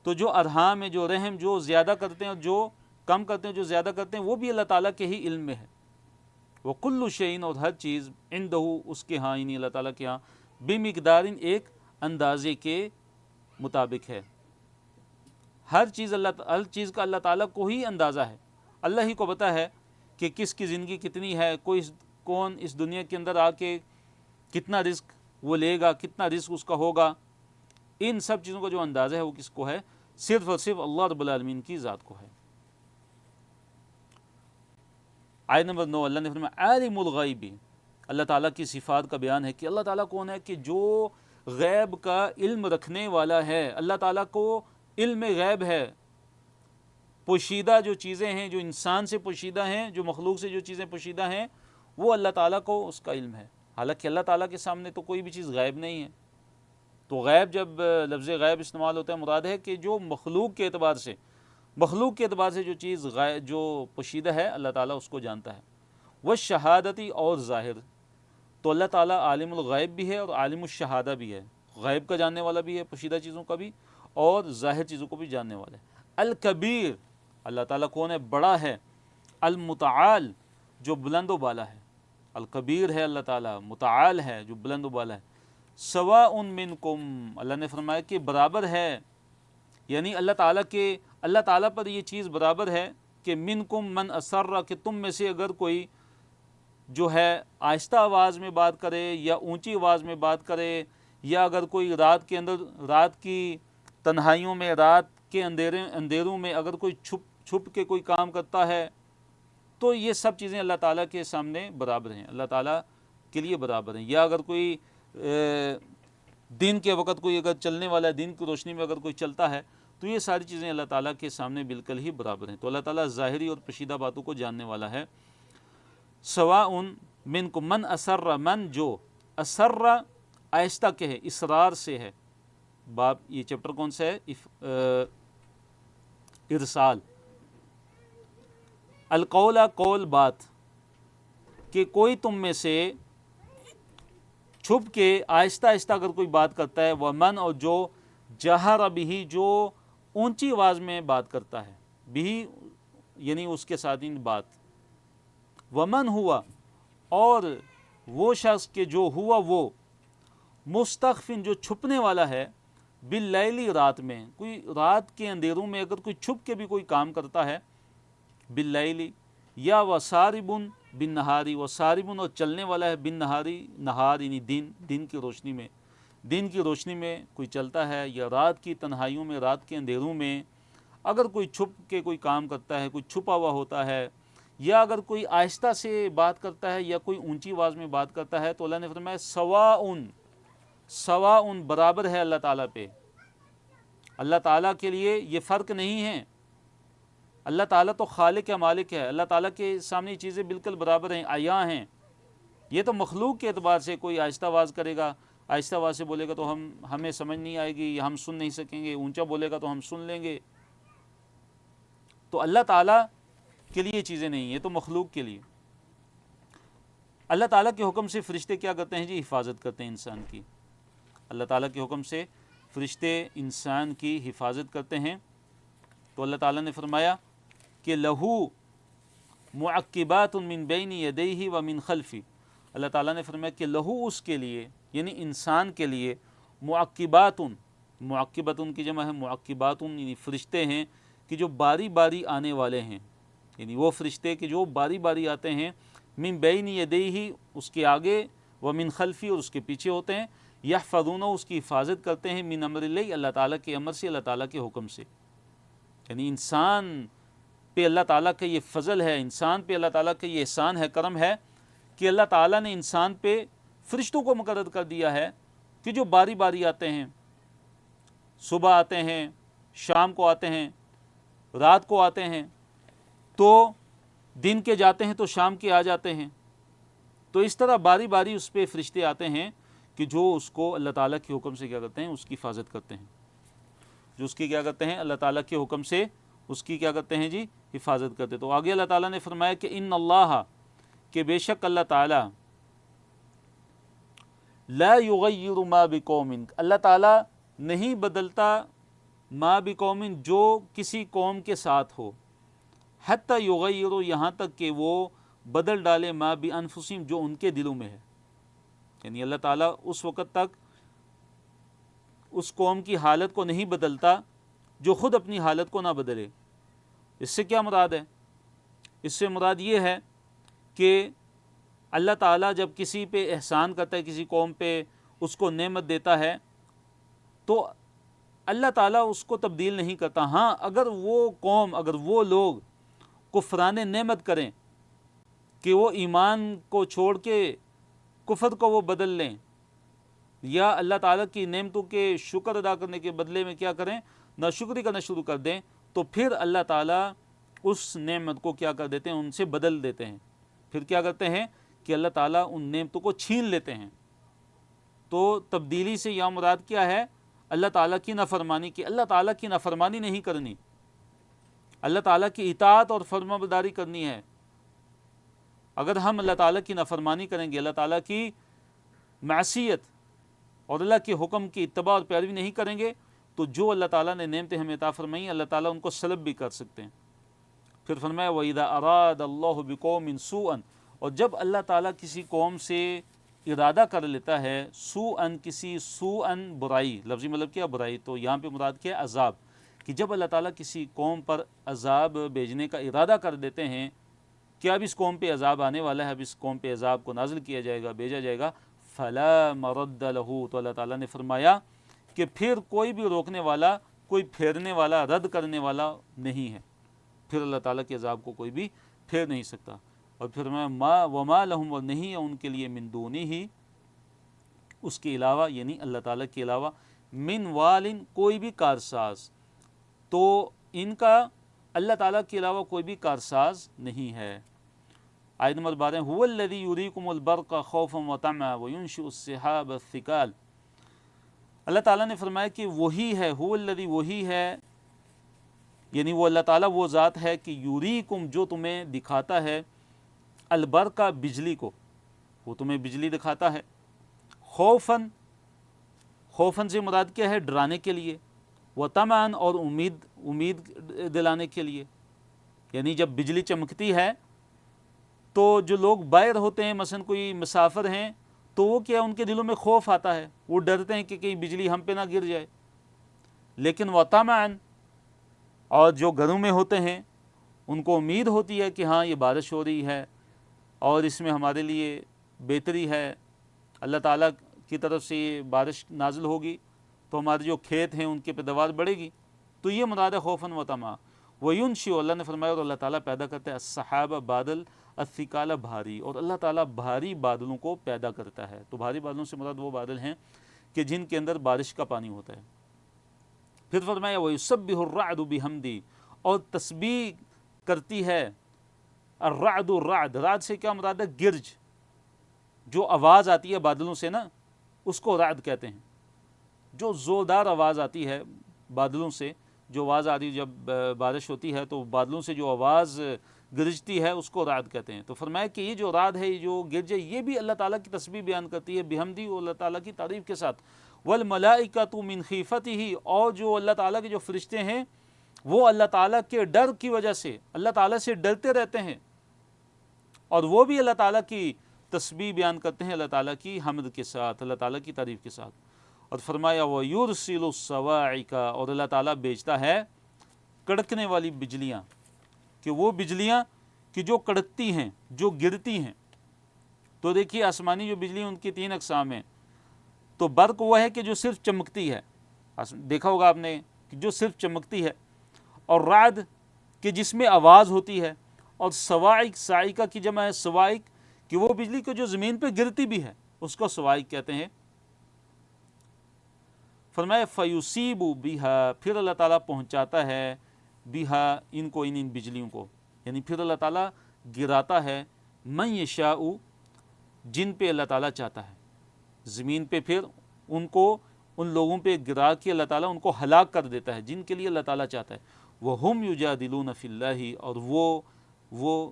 تو جو ارحام ہے، جو رحم، جو زیادہ کرتے ہیں اور جو کم کرتے ہیں، جو زیادہ کرتے ہیں، وہ بھی اللہ تعالیٰ کے ہی علم میں ہے. وَكُلُّ شَيْءٍ، اور ہر چیز، عِندَهُ، اس کے ہاں، یعنی اللہ تعالیٰ کے ہاں، بِمِقْدَارٍ، ایک اندازے کے مطابق ہے. ہر چیز کا اللہ تعالیٰ کو ہی اندازہ ہے. اللہ ہی کو پتہ ہے کہ کس کی زندگی کتنی ہے، کون اس دنیا کے اندر آ کے کتنا رزق وہ لے گا، کتنا رزق اس کا ہوگا. ان سب چیزوں کا جو اندازہ ہے وہ کس کو ہے، صرف اور صرف اللہ رب العالمین کی ذات کو ہے. آیت نمبر 9 اللہ نے فرمایا عالم الغیب، اللہ تعالیٰ کی صفات کا بیان ہے کہ اللہ تعالیٰ کون ہے، کہ جو غیب کا علم رکھنے والا ہے. اللہ تعالیٰ کو علم غیب ہے، پوشیدہ جو چیزیں ہیں، جو انسان سے پوشیدہ ہیں، جو مخلوق سے جو چیزیں پوشیدہ ہیں، وہ اللہ تعالیٰ کو اس کا علم ہے۔ حالانکہ اللہ تعالیٰ کے سامنے تو کوئی بھی چیز غائب نہیں ہے۔ تو غیب، جب لفظ غیب استعمال ہوتا ہے، مراد ہے کہ جو مخلوق کے اعتبار سے جو چیز جو پوشیدہ ہے، اللہ تعالیٰ اس کو جانتا ہے۔ وہ شہادتی اور ظاہر، تو اللہ تعالیٰ عالم الغیب بھی ہے اور عالم الشہادہ بھی ہے، غیب کا جاننے والا بھی ہے، پوشیدہ چیزوں کا بھی، اور ظاہر چیزوں کو بھی جاننے والا ہے۔ الکبیر، اللہ تعالیٰ کون ہے؟ بڑا ہے۔ المتعال، جو بلند و بالا ہے۔ الکبیر ہے اللہ تعالیٰ، متعال ہے، جو بلند و بالا ہے۔ سواء منکم، اللہ نے فرمایا کہ برابر ہے، یعنی اللہ تعالیٰ پر یہ چیز برابر ہے کہ منکم من اسر، کہ تم میں سے اگر کوئی جو ہے آہستہ آواز میں بات کرے یا اونچی آواز میں بات کرے، یا اگر کوئی رات کے اندر، رات کی تنہائیوں میں، رات کے اندھیروں میں اگر کوئی چھپ کے کوئی کام کرتا ہے، تو یہ سب چیزیں اللہ تعالیٰ کے سامنے برابر ہیں، اللہ تعالیٰ کے لیے برابر ہیں۔ یا اگر کوئی دن کے وقت کوئی اگر چلنے والا ہے، دن کی روشنی میں اگر کوئی چلتا ہے، تو یہ ساری چیزیں اللہ تعالیٰ کے سامنے بالکل ہی برابر ہیں۔ تو اللہ تعالیٰ ظاہری اور پوشیدہ باتوں کو جاننے والا ہے۔ سواء منکم من اسر، من جو اسر آہستہ کہے، اسرار سے ہے، باب یہ چیپٹر کون سا ہے؟ ارسال۔ القول، قول بات، کہ کوئی تم میں سے چھپ کے آہستہ آہستہ اگر کوئی بات کرتا ہے، ومن، اور جو جہر بھی، جو اونچی آواز میں بات کرتا ہے، بھی یعنی اس کے ساتھ بات، ومن ہوا، اور وہ شخص کہ جو ہوا وہ مستخفن، جو چھپنے والا ہے، باللیل، رات میں، کوئی رات کے اندھیروں میں اگر کوئی چھپ کے بھی کوئی کام کرتا ہے، باللیل، یا وساربن بالنہاری، وساربن، اور چلنے والا ہے، بالنہاری، نہار یعنی دن کی روشنی میں کوئی چلتا ہے، یا رات کی تنہائیوں میں، رات کے اندھیروں میں اگر کوئی چھپ کے کوئی کام کرتا ہے، کوئی چھپا ہوا ہوتا ہے، یا اگر کوئی آہستہ سے بات کرتا ہے یا کوئی اونچی آواز میں بات کرتا ہے، تو اللہ نے فرمایا سواء برابر ہے اللہ تعالیٰ پہ۔ اللہ تعالیٰ کے لیے یہ فرق نہیں ہے، اللہ تعالیٰ تو خالق ہے، مالک ہے، اللہ تعالیٰ کے سامنے یہ چیزیں بالکل برابر ہیں، عیاں ہیں۔ یہ تو مخلوق کے اعتبار سے کوئی آہستہ آواز کرے گا، آہستہ آواز سے بولے گا تو ہمیں سمجھ نہیں آئے گی، ہم سن نہیں سکیں گے، اونچا بولے گا تو ہم سن لیں گے۔ تو اللہ تعالیٰ کے لیے یہ چیزیں نہیں، یہ تو مخلوق کے لیے۔ اللہ تعالیٰ کے حکم سے فرشتے کیا کرتے ہیں جی؟ حفاظت کرتے ہیں انسان کی۔ اللہ تعالیٰ کے حکم سے فرشتے انسان کی حفاظت کرتے ہیں۔ تو اللہ تعالیٰ نے فرمایا کہ لہو معقبات من بین یدیہ ومن خلفہ، اللہ تعالیٰ نے فرمایا کہ لہو، اس کے لیے، یعنی انسان کے لیے، معقباتن کی جمع ہے معقباتن، یعنی فرشتے ہیں کہ جو باری باری آنے والے ہیں، یعنی وہ فرشتے کہ جو باری باری آتے ہیں، من بین یدیہ، اس کے آگے، ومن خلفہ، اور اس کے پیچھے ہوتے ہیں، یحفظون، اس کی حفاظت کرتے ہیں، من امر اللہ، اللہ تعالیٰ کے امر سے، اللہ تعالیٰ کے حکم سے۔ یعنی انسان پہ اللہ تعالیٰ کا یہ فضل ہے، انسان پہ اللہ تعالیٰ کا یہ احسان ہے، کرم ہے، کہ اللہ تعالیٰ نے انسان پہ فرشتوں کو مقرر کر دیا ہے کہ جو باری باری آتے ہیں، صبح آتے ہیں، شام کو آتے ہیں، رات کو آتے ہیں، تو دن کے جاتے ہیں تو شام کے آ جاتے ہیں۔ تو اس طرح باری باری اس پہ فرشتے آتے ہیں کہ جو اس کو اللہ تعالیٰ کے حکم سے کیا کرتے ہیں؟ اس کی حفاظت کرتے ہیں، جو اس کی کیا کرتے ہیں؟ اللہ تعالیٰ کے حکم سے اس کی کیا کرتے ہیں جی؟ حفاظت کرتے۔ تو آگے اللہ تعالیٰ نے فرمایا کہ ان اللہ، کہ بے شک اللہ تعالیٰ، لا یغیر ما بقوم، اللہ تعالیٰ نہیں بدلتا ما بقوم، جو کسی قوم کے ساتھ ہو، حتی یغیروا، یہاں تک کہ وہ بدل ڈالے، ما بانفسہم، جو ان کے دلوں میں ہے۔ یعنی اللہ تعالیٰ اس وقت تک اس قوم کی حالت کو نہیں بدلتا جو خود اپنی حالت کو نہ بدلے۔ اس سے کیا مراد ہے؟ اس سے مراد یہ ہے کہ اللہ تعالیٰ جب کسی پہ احسان کرتا ہے، کسی قوم پہ اس کو نعمت دیتا ہے، تو اللہ تعالیٰ اس کو تبدیل نہیں کرتا۔ ہاں، اگر وہ قوم، اگر وہ لوگ کفران نعمت کریں کہ وہ ایمان کو چھوڑ کے کفر کو وہ بدل لیں، یا اللہ تعالیٰ کی نعمتوں کے شکر ادا کرنے کے بدلے میں کیا کریں؟ ناشکری کرنا شروع کر دیں، تو پھر اللہ تعالیٰ اس نعمت کو کیا کر دیتے ہیں، ان سے بدل دیتے ہیں. پھر کیا کرتے ہیں کہ اللہ تعالیٰ ان نعمتوں کو چھین لیتے ہیں. تو تبدیلی سے یا مراد کیا ہے؟ اللہ تعالیٰ کی نافرمانی کی. اللہ تعالیٰ کی نافرمانی نہیں کرنی، اللہ تعالیٰ کی اطاعت اور فرما برداری کرنی ہے. اگر ہم اللہ تعالیٰ کی نافرمانی کریں گے، اللہ تعالیٰ کی معصیت اور اللہ کے حکم کی اتباع اور پیروی نہیں کریں گے، تو جو اللہ تعالیٰ نے نعمتیں ہمیں عطا فرمائی اللہ تعالیٰ ان کو سلب بھی کر سکتے ہیں. پھر فرمایا وَإِذَا أَرَادَ اللَّهُ بِقَوْمٍ سُوءًا، اور جب اللہ تعالیٰ کسی قوم سے ارادہ کر لیتا ہے، سوءً کسی سوءً برائی، لفظی مطلب کیا برائی، تو یہاں پہ مراد کیا عذاب، کہ جب اللہ تعالیٰ کسی قوم پر عذاب بھیجنے کا ارادہ کر دیتے ہیں کہ اب اس قوم پہ عذاب آنے والا ہے، اب اس قوم پہ عذاب کو نازل کیا جائے گا، بھیجا جائے گا، فَلَا مَرَدَّ لَهُ، تو اللہ تعالیٰ نے فرمایا کہ پھر کوئی بھی روکنے والا، کوئی پھیرنے والا، رد کرنے والا نہیں ہے. پھر اللہ تعالیٰ کے عذاب کو کوئی بھی پھیر نہیں سکتا. اور پھر وَمَا لَهُمْ، اور نہیں ہے ان کے لیے، من دونہ، اس کے علاوہ یعنی اللہ تعالیٰ کے علاوہ، من والن، کوئی بھی کارساز. تو ان کا اللہ تعالیٰ کے علاوہ کوئی بھی کارساز نہیں ہے. آیت نمبر 12 هُوَ الَّذِي يُرِيكُمُ الْبَرْقَ خَوْفًا وَطَمَعًا وَيُنشِئُ السَّحَابَ الثِّقَالَ. اللہ تعالیٰ نے فرمایا کہ وہی ہے، هُوَ الَّذِي، وہی ہے، یعنی وہ اللہ تعالیٰ وہ ذات ہے کہ یوریکم، جو تمہیں دکھاتا ہے، البرق، بجلی کو، وہ تمہیں بجلی دکھاتا ہے، خوفاً، خوفاً سے مراد کیا ہے؟ ڈرانے کے لیے، وطمعاً، اور امید دلانے کے لیے. یعنی جب بجلی چمکتی ہے تو جو لوگ باہر ہوتے ہیں، مثلا کوئی مسافر ہیں، تو وہ کیا، ان کے دلوں میں خوف آتا ہے، وہ ڈرتے ہیں کہ کہیں بجلی ہم پہ نہ گر جائے. لیکن وطمعاً، اور جو گھروں میں ہوتے ہیں ان کو امید ہوتی ہے کہ ہاں یہ بارش ہو رہی ہے اور اس میں ہمارے لیے بہتری ہے، اللہ تعالیٰ کی طرف سے یہ بارش نازل ہوگی تو ہمارے جو کھیت ہیں ان کی پیداوار بڑھے گی. تو یہ مراد ہے خوفاً و طمعاً. وَيُنشِئُ، اللہ نے فرمایا اور اللہ تعالیٰ پیدا کرتا ہے، السحاب، بادل، الثقال، بھاری، اور اللہ تعالیٰ بھاری بادلوں کو پیدا کرتا ہے. تو بھاری بادلوں سے مراد وہ بادل ہیں کہ جن کے اندر بارش کا پانی ہوتا ہے. پھر فرمایا وَيُسَبِّحُ الرَّعْدُ بِحَمْدِهِ، اور تسبیح کرتی ہے الرعد. الرعد، رعد سے کیا مراد ہے؟ گرج، جو آواز آتی ہے بادلوں سے نا، اس کو رعد کہتے ہیں. جو زوردار آواز آتی ہے بادلوں سے، جو آواز آتی ہے جب بارش ہوتی ہے تو بادلوں سے جو آواز گرجتی ہے اس کو رعد کہتے ہیں. تو فرمایا کہ یہ جو رعد ہے، یہ جو گرج ہے، یہ بھی اللہ تعالیٰ کی تسبیح بیان کرتی ہے، بحمدی، اللہ تعالیٰ کی تعریف کے ساتھ. والملائکۃ من خیفتہ، اور جو اللہ تعالیٰ کے جو فرشتے ہیں وہ اللہ تعالیٰ کے ڈر کی وجہ سے اللہ تعالیٰ سے ڈرتے رہتے ہیں، اور وہ بھی اللہ تعالیٰ کی تسبیح بیان کرتے ہیں، اللہ تعالیٰ کی حمد کے ساتھ، اللہ تعالیٰ کی تعریف کے ساتھ. اور فرمایا وَيُرْسِلُ الصَّوَاعِقَ، اور اللہ تعالیٰ بھیجتا ہے کڑکنے والی بجلیاں، کہ وہ بجلیاں کہ جو کڑکتی ہیں، جو گرتی ہیں. تو دیکھیے آسمانی جو بجلی ان کی 3 اقسام ہیں. تو برق وہ ہے کہ جو صرف چمکتی ہے، دیکھا ہوگا آپ نے کہ جو صرف چمکتی ہے، اور رعد کہ جس میں آواز ہوتی ہے، اور صواعق، صاعقہ کی جمع ہے صواعق، کہ وہ بجلی کو جو زمین پہ گرتی بھی ہے اس کو صواعق کہتے ہیں. فرمایا فیصیب بہا، پھر اللہ تعالیٰ پہنچاتا ہے بہا، ان کو، ان بجلیوں کو، یعنی پھر اللہ تعالیٰ گراتا ہے من یشاء، جن پہ اللہ تعالیٰ چاہتا ہے زمین پہ، پھر ان کو، ان لوگوں پہ گرا کے اللہ تعالیٰ ان کو ہلاک کر دیتا ہے جن کے لیے اللہ تعالیٰ چاہتا ہے. وَهُمْ يُجَادِلُونَ فِي اللَّهِ، اور وہ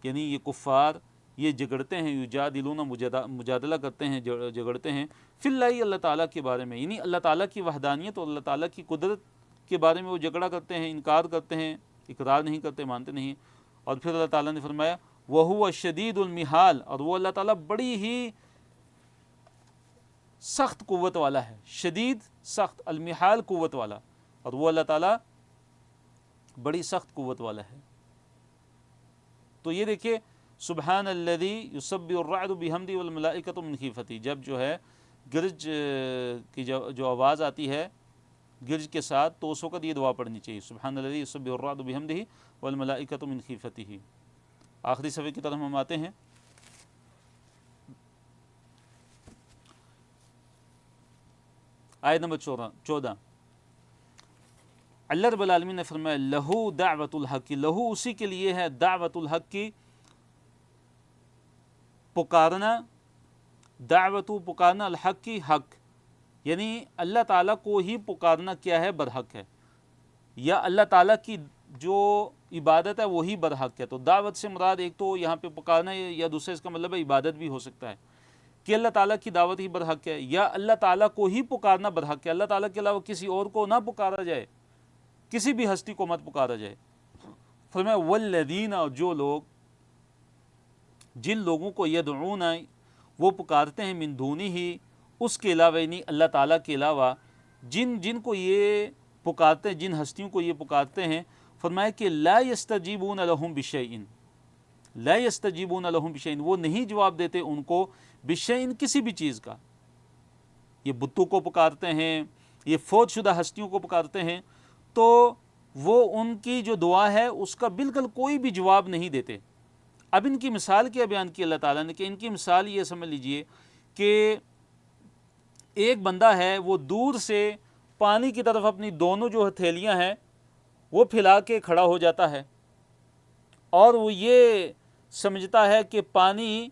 یعنی یہ کفار یہ جگڑتے ہیں، یجادلون، مجادلہ کرتے ہیں، جگڑتے ہیں، فی اللہ، اللہ تعالیٰ کے بارے میں، یعنی اللہ تعالیٰ کی وحدانیت اور اللہ تعالیٰ کی قدرت کے بارے میں وہ جھگڑا کرتے ہیں، انکار کرتے ہیں، اقرار نہیں کرتے، مانتے نہیں. اور پھر اللہ تعالیٰ نے فرمایا وَهُوَ شَدِيدُ الْمِحَالِ، اور وہ اللہ تعالیٰ بڑی ہی سخت قوت والا ہے. شدید، سخت، المحال، قوت والا، اور وہ اللہ تعالیٰ بڑی سخت قوت والا ہے. تو یہ دیکھیے سبحان الذی یسبح الرعد بحمدہ والملائکۃ من خیفتہ، جب جو ہے گرج کی جو آواز آتی ہے گرج کے ساتھ، تو اس وقت یہ دعا پڑھنی چاہیے، سبحان الذی یسبح الرعد بحمدہ والملائکۃ من خیفتہ. آخری صفحے کی طرف ہم آتے ہیں. آیت نمبر 14، اللہ رب العالمین نے فرمایا لہو دعوت الحق کی، لہو اسی کے لیے ہے دعوت الحق کی پکارنا، دعوت پکارنا الحق کی حق، یعنی اللہ تعالیٰ کو ہی پکارنا کیا ہے برحق ہے، یا اللہ تعالیٰ کی جو عبادت ہے وہی برحق ہے۔ تو دعوت سے مراد ایک تو یہاں پہ پکارنا ہے، یا دوسرے اس کا مطلب ہے عبادت بھی ہو سکتا ہے کہ اللہ تعالیٰ کی دعوت ہی برحق ہے، یا اللہ تعالیٰ کو ہی پکارنا برحق ہے، اللہ تعالیٰ کے علاوہ کسی اور کو نہ پکارا جائے، کسی بھی ہستی کو مت پکارا جائے۔ فرمایا والذین، اور جو لوگ، جن لوگوں کو یدعون وہ پکارتے ہیں من دونہ ہی، اس کے علاوہ یعنی اللہ تعالیٰ کے علاوہ، جن کو یہ پکارتے ہیں، جن ہستیوں کو یہ پکارتے ہیں، فرمایا کہ لا یستجیبون لہم بشیء، لا یستجیبون لہم بشیء، وہ نہیں جواب دیتے ان کو بشیء، کسی بھی چیز کا۔ یہ بتوں کو پکارتے ہیں، یہ فوت شدہ ہستیوں کو پکارتے ہیں، تو وہ ان کی جو دعا ہے اس کا بالکل کوئی بھی جواب نہیں دیتے۔ اب ان کی مثال کیا بیان کی اللہ تعالیٰ نے، کہ ان کی مثال یہ سمجھ لیجئے کہ ایک بندہ ہے، وہ دور سے پانی کی طرف اپنی دونوں جو ہتھیلیاں ہیں وہ پھیلا کے کھڑا ہو جاتا ہے، اور وہ یہ سمجھتا ہے کہ پانی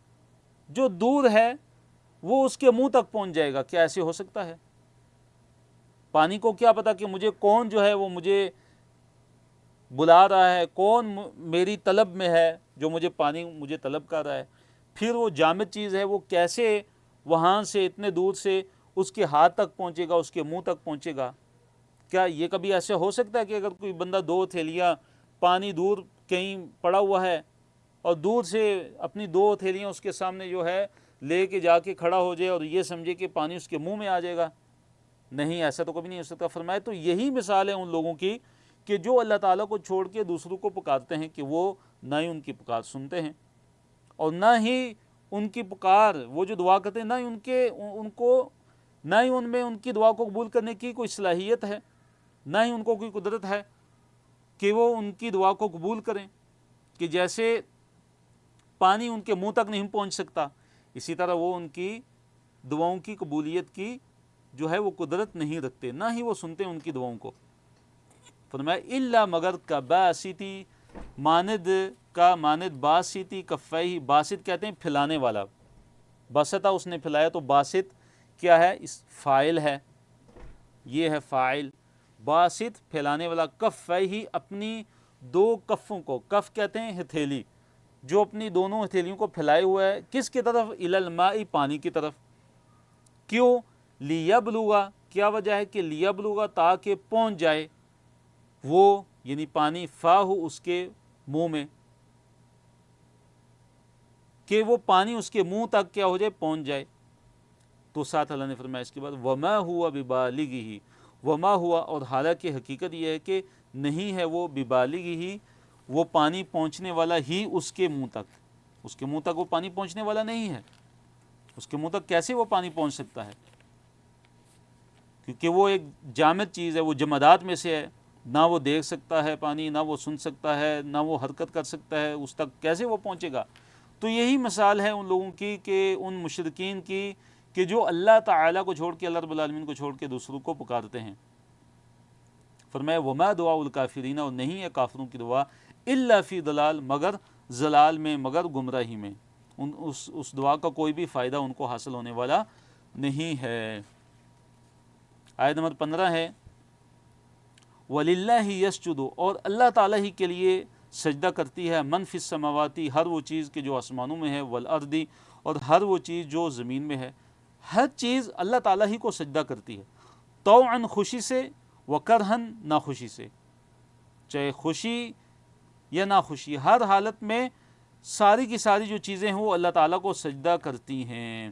جو دور ہے وہ اس کے منہ تک پہنچ جائے گا۔ کیا ایسے ہو سکتا ہے؟ پانی کو کیا پتا کہ مجھے کون جو ہے وہ مجھے بلا رہا ہے، کون میری طلب میں ہے، جو مجھے پانی مجھے طلب کر رہا ہے۔ پھر وہ جامد چیز ہے، وہ کیسے وہاں سے اتنے دور سے اس کے ہاتھ تک پہنچے گا، اس کے منہ تک پہنچے گا؟ کیا یہ کبھی ایسے ہو سکتا ہے کہ اگر کوئی بندہ دو تھیلیاں پانی دور کہیں پڑا ہوا ہے اور دور سے اپنی دو تھیلیاں اس کے سامنے جو ہے لے کے جا کے کھڑا ہو جائے اور یہ سمجھے کہ پانی اس کے منہ میں آ جائے گا؟ نہیں، ایسا تو کبھی نہیں ہو سکتا۔ فرمایا تو یہی مثال ہے ان لوگوں کی کہ جو اللہ تعالیٰ کو چھوڑ کے دوسروں کو پکارتے ہیں، کہ وہ نہ ہی ان کی پکار سنتے ہیں، اور نہ ہی ان کی پکار، وہ جو دعا کرتے ہیں، نہ ہی نہ ہی ان میں ان کی دعا کو قبول کرنے کی کوئی صلاحیت ہے، نہ ہی ان کو کوئی قدرت ہے کہ وہ ان کی دعا کو قبول کریں۔ کہ جیسے پانی ان کے منہ تک نہیں پہنچ سکتا، اسی طرح وہ ان کی دعاؤں کی قبولیت کی جو ہے وہ قدرت نہیں رکھتے، نہ ہی وہ سنتے ان کی دعاؤں کو۔ فرمایا الا مگر کا باسطی، ماند باسطی کفیہ، باسط کہتے ہیں پھیلانے والا، بسطہ اس نے پھیلایا، تو باسط کیا ہے؟ اس فاعل ہے، یہ ہے فاعل، باسط پھیلانے والا، کفیہ اپنی دو کفوں کو، کف کہتے ہیں ہتھیلی، جو اپنی دونوں ہتھیلیوں کو پھیلائے ہوا ہے، کس کی طرف؟ الی الماء، پانی کی طرف۔ کیوں؟ لیبلغا، کیا وجہ ہے کہ لیبلغا، تاکہ پہنچ جائے وہ، یعنی پانی، فاہ، اس کے منہ میں، کہ وہ پانی اس کے منہ تک کیا ہو جائے؟ پہنچ جائے۔ تو ساتھ اللہ نے فرمایا اس کے بعد وما ہوا ببالغہ، وما ہوا، اور حالانکہ حقیقت یہ ہے کہ نہیں ہے وہ ببالغہ، وہ پانی پہنچنے والا ہی اس کے منہ تک، اس کے منہ تک وہ پانی پہنچنے والا نہیں ہے۔ اس کے منہ تک کیسے وہ پانی پہنچ سکتا ہے؟ کیونکہ وہ ایک جامد چیز ہے، وہ جمادات میں سے ہے، نہ وہ دیکھ سکتا ہے پانی، نہ وہ سن سکتا ہے، نہ وہ حرکت کر سکتا ہے، اس تک کیسے وہ پہنچے گا؟ تو یہی مثال ہے ان لوگوں کی، کہ ان مشرکین کی، کہ جو اللہ تعالیٰ کو چھوڑ کے، اللہ رب العالمین کو چھوڑ کے دوسروں کو پکارتے ہیں۔ فرمایا وما دعاء الکافرین، اور نہیں ہے کافروں کی دعا، الا فی ضلال، مگر ضلال میں، مگر گمراہی میں، اس دعا کا کوئی بھی فائدہ ان کو حاصل ہونے والا نہیں ہے۔ آیت نمبر 15 ہے وَلِلَّهِ يَسْجُدُ، اور اللہ تعالیٰ ہی کے لیے سجدہ کرتی ہے، من فی السماواتی، ہر وہ چیز کہ جو آسمانوں میں ہے، والارض، اور ہر وہ چیز جو زمین میں ہے، ہر چیز اللہ تعالیٰ ہی کو سجدہ کرتی ہے، طوعاً، خوشی سے، وکرہن، ناخوشی سے، چاہے خوشی یا ناخوشی، ہر حالت میں ساری کی ساری جو چیزیں ہیں وہ اللہ تعالیٰ کو سجدہ کرتی ہیں۔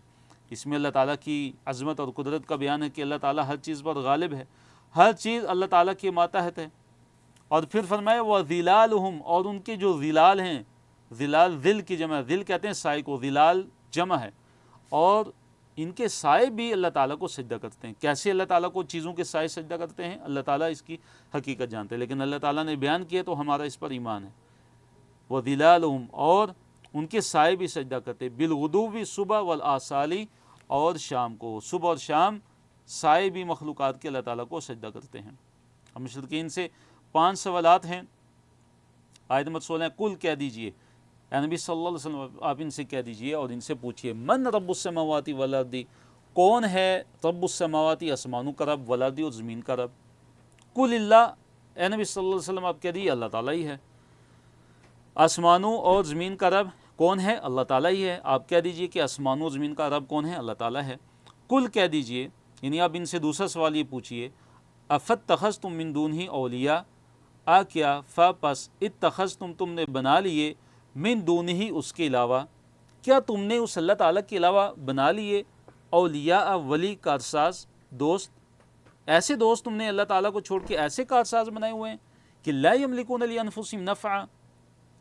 اس میں اللہ تعالیٰ کی عظمت اور قدرت کا بیان ہے کہ اللہ تعالیٰ ہر چیز پر غالب ہے، ہر چیز اللہ تعالیٰ کے ماتحت ہے۔ اور پھر فرمایا وَظِلَالُهُمْ، اور ان کے جو ظلال ہیں، ظلال ظل کی جمع ہے، ظل کہتے ہیں سائے کو، ظلال جمع ہے، اور ان کے سائے بھی اللہ تعالیٰ کو سجدہ کرتے ہیں۔ کیسے اللہ تعالیٰ کو چیزوں کے سائے سجدہ کرتے ہیں؟ اللہ تعالیٰ اس کی حقیقت جانتے ہیں، لیکن اللہ تعالیٰ نے بیان کیا تو ہمارا اس پر ایمان ہے۔ وَظِلَالُهُمْ، اور ان کے سائے بھی سجدہ کرتے ہیں، بِالْغُدُوِّ، صبح، وَالْآصَالِ، اور شام کو، صبح اور شام سائے بھی مخلوقات کے اللہ تعالیٰ کو سجدہ کرتے ہیں۔ اب مشرکین سے 5 سوالات ہیں. آیت نمبر 16 کل کہہ دیجئے اے نبی صلی اللہ علیہ وسلم آپ ان سے کہہ دیجئے اور ان سے پوچھئے من رب السماوات والارض، کون ہے رب السماواتی آسمانوں کا رب، والارض اور زمین کا رب. قل اللہ، اے نبی صلی اللہ علیہ وسلم آپ کہہ دیجئے اللہ تعالیٰ ہی ہے. آسمانوں اور زمین کا رب کون ہے؟ اللہ تعالیٰ ہی ہے. آپ کہہ دیجئے کہ آسمانوں اور زمین کا رب کون ہے؟ اللہ تعالیٰ ہے. کل کہہ دیجئے، یعنی آپ ان سے دوسرا سوال یہ پوچھئے افاتخذتم من دونہ اولیاء، کیا پس اتخذتم تم نے بنا لیے من دونہ اس کے علاوہ، کیا تم نے اس اللہ تعالیٰ کے علاوہ بنا لیے اولیاء ولی کارساز دوست، ایسے دوست تم نے اللہ تعالیٰ کو چھوڑ کے ایسے کارساز بنائے ہوئے ہیں کہ لا یملکون لانفسہم نفعا،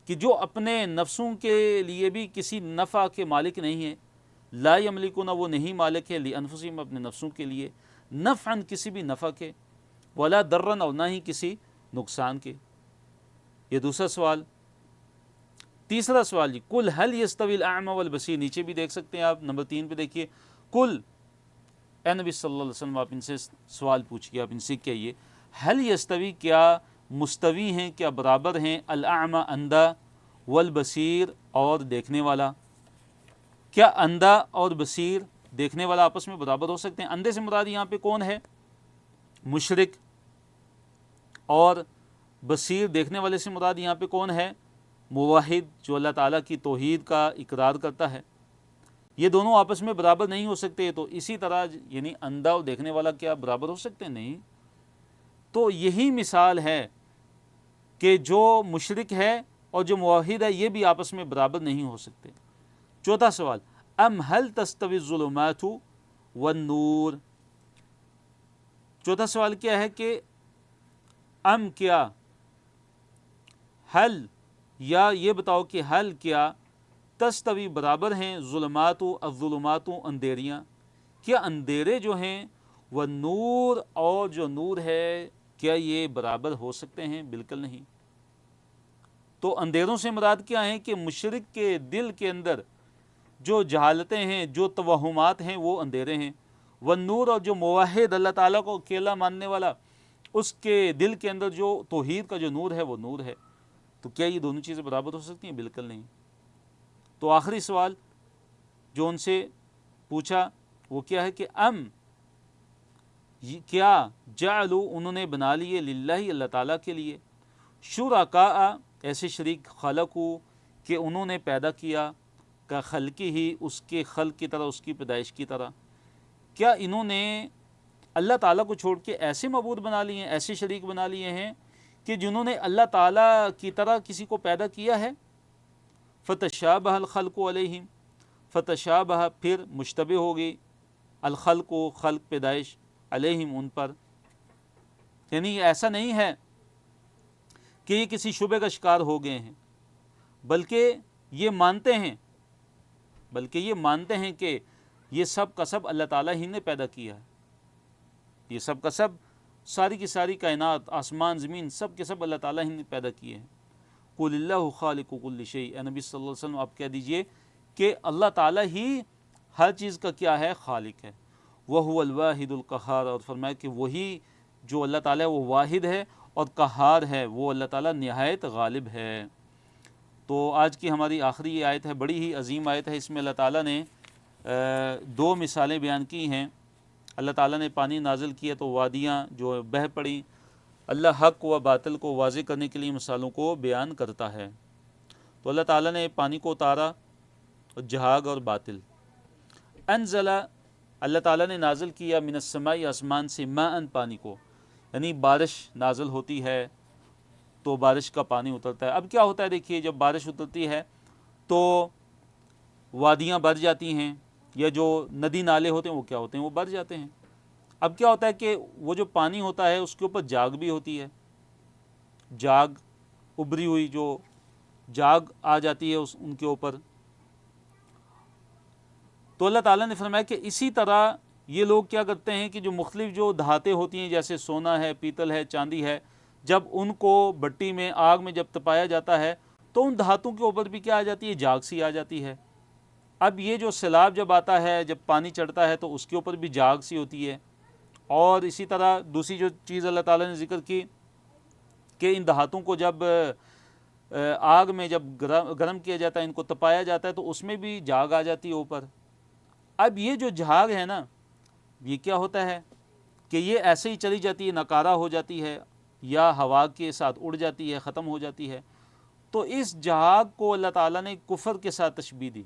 کہ جو اپنے نفسوں کے لیے بھی کسی نفع کے مالک نہیں ہے. لا یملکون وہ نہیں مالک ہے لانفسہم اپنے نفسوں کے لیے، نفعا کسی بھی نفع کے، ولا ضرا اور نہ ہی کسی نقصان کے. یہ دوسرا سوال. تیسرا سوال جی کل هل یستوی الاعمی والبصیر، نیچے بھی دیکھ سکتے ہیں آپ نمبر 3 پہ دیکھیے. کل، اے نبی صلی اللہ علیہ وسلم آپ ان سے سوال پوچھئے، آپ ان سے کہیے هل یستوی کیا مستوی ہیں، کیا برابر ہیں، الاعمی اندھا، والبصیر اور دیکھنے والا، کیا اندھا اور بصیر دیکھنے والا آپس میں برابر ہو سکتے ہیں؟ اندھے سے مراد یہاں پہ کون ہے؟ مشرک. اور بصیر دیکھنے والے سے مراد یہاں پہ کون ہے؟ موحد، جو اللہ تعالیٰ کی توحید کا اقرار کرتا ہے. یہ دونوں آپس میں برابر نہیں ہو سکتے. تو اسی طرح یعنی اندھا اور دیکھنے والا کیا برابر ہو سکتے ہیں؟ نہیں. تو یہی مثال ہے کہ جو مشرک ہے اور جو موحد ہے یہ بھی آپس میں برابر نہیں ہو سکتے. چوتھا سوال ام هل تستوی الظلمات والنور، چوتھا سوال کیا ہے کہ ام کیا، حل یا یہ بتاؤ کہ حل کیا تستوی برابر ہیں ظلمات الظلمات اندھیریاں، کیا اندھیرے جو ہیں وہ نور اور جو نور ہے کیا یہ برابر ہو سکتے ہیں؟ بالکل نہیں. تو اندھیروں سے مراد کیا ہیں کہ مشرک کے دل کے اندر جو جہالتیں ہیں، جو توہمات ہیں وہ اندھیرے ہیں. والنور اور جو موحد اللہ تعالیٰ کو اکیلا ماننے والا اس کے دل کے اندر جو توحید کا جو نور ہے وہ نور ہے. تو کیا یہ دونوں چیزیں برابر ہو سکتی ہیں؟ بالکل نہیں. تو آخری سوال جو ان سے پوچھا وہ کیا ہے کہ ام کیا جعلوا انہوں نے بنا لیے للہ اللہ تعالیٰ کے لیے شرکاء ایسے شریک خلقوا کہ انہوں نے پیدا کیا کا خلقی ہی اس کے خلق کی طرح، اس کی پیدائش کی طرح. کیا انہوں نے اللہ تعالیٰ کو چھوڑ کے ایسے معبود بنا لیے ہیں، ایسے شریک بنا لیے ہیں کہ جنہوں نے اللہ تعالیٰ کی طرح کسی کو پیدا کیا ہے؟ فتشابہ الخلق علیہم، فتشابہ پھر مشتبہ ہوگی، الخلق خلق پیدائش، علیہم ان پر. یعنی ایسا نہیں ہے کہ یہ کسی شبہ کا شکار ہو گئے ہیں، بلکہ یہ مانتے ہیں کہ یہ سب کا سب اللہ تعالیٰ ہی نے پیدا کیا ہے. یہ سب کا سب، ساری کی ساری کائنات، آسمان زمین، سب کے سب اللہ تعالیٰ ہی نے پیدا کیے ہیں. قل اللہ خالق کل شیء، اے نبی صلی اللہ علیہ وسلم آپ کہہ دیجئے کہ اللہ تعالیٰ ہی ہر چیز کا کیا ہے؟ خالق ہے. وَهُوَ الْوَاحِدُ الْقَهَّارُ، اور فرمایا کہ وہی جو اللہ تعالیٰ وہ واحد ہے اور قہار ہے، وہ اللہ تعالیٰ نہایت غالب ہے. تو آج کی ہماری آخری یہ آیت ہے، بڑی ہی عظیم آیت ہے. اس میں اللہ تعالیٰ نے 2 مثالیں بیان کی ہیں. اللہ تعالیٰ نے پانی نازل کیا تو وادیاں جو بہہ پڑیں. اللہ حق و باطل کو واضح کرنے کے لیے مثالوں کو بیان کرتا ہے. تو اللہ تعالیٰ نے پانی کو اتارا، جہاگ اور باطل. انزل، اللہ تعالیٰ نے نازل کیا، من السماء آسمان سے، ماء پانی کو، یعنی بارش نازل ہوتی ہے تو بارش کا پانی اترتا ہے. اب کیا ہوتا ہے دیکھیے، جب بارش اترتی ہے تو وادیاں بھر جاتی ہیں، یا جو ندی نالے ہوتے ہیں وہ کیا ہوتے ہیں؟ وہ بھر جاتے ہیں. اب کیا ہوتا ہے کہ وہ جو پانی ہوتا ہے اس کے اوپر جاگ بھی ہوتی ہے، جاگ ابری ہوئی جو جاگ آ جاتی ہے ان کے اوپر. تو اللہ تعالیٰ نے فرمایا کہ اسی طرح یہ لوگ کیا کرتے ہیں کہ جو مختلف جو دھاتیں ہوتی ہیں، جیسے سونا ہے، پیتل ہے، چاندی ہے، جب ان کو بٹی میں، آگ میں جب تپایا جاتا ہے تو ان دھاتوں کے اوپر بھی کیا آ جاتی ہے؟ جاگ سی آ جاتی ہے. اب یہ جو سیلاب جب آتا ہے، جب پانی چڑھتا ہے تو اس کے اوپر بھی جاگ سی ہوتی ہے، اور اسی طرح دوسری جو چیز اللہ تعالیٰ نے ذکر کی کہ ان دھاتوں کو جب آگ میں جب گرم کیا جاتا ہے، ان کو تپایا جاتا ہے، تو اس میں بھی جھاگ آ جاتی ہے اوپر۔ اب یہ جو جھاگ ہے نا، یہ کیا ہوتا ہے کہ یہ ایسے ہی چلی جاتی ہے، ناکارہ ہو جاتی ہے یا ہوا کے ساتھ اڑ جاتی ہے، ختم ہو جاتی ہے۔ تو اس جھاگ کو اللہ تعالیٰ نے کفر کے ساتھ تشبیہ دی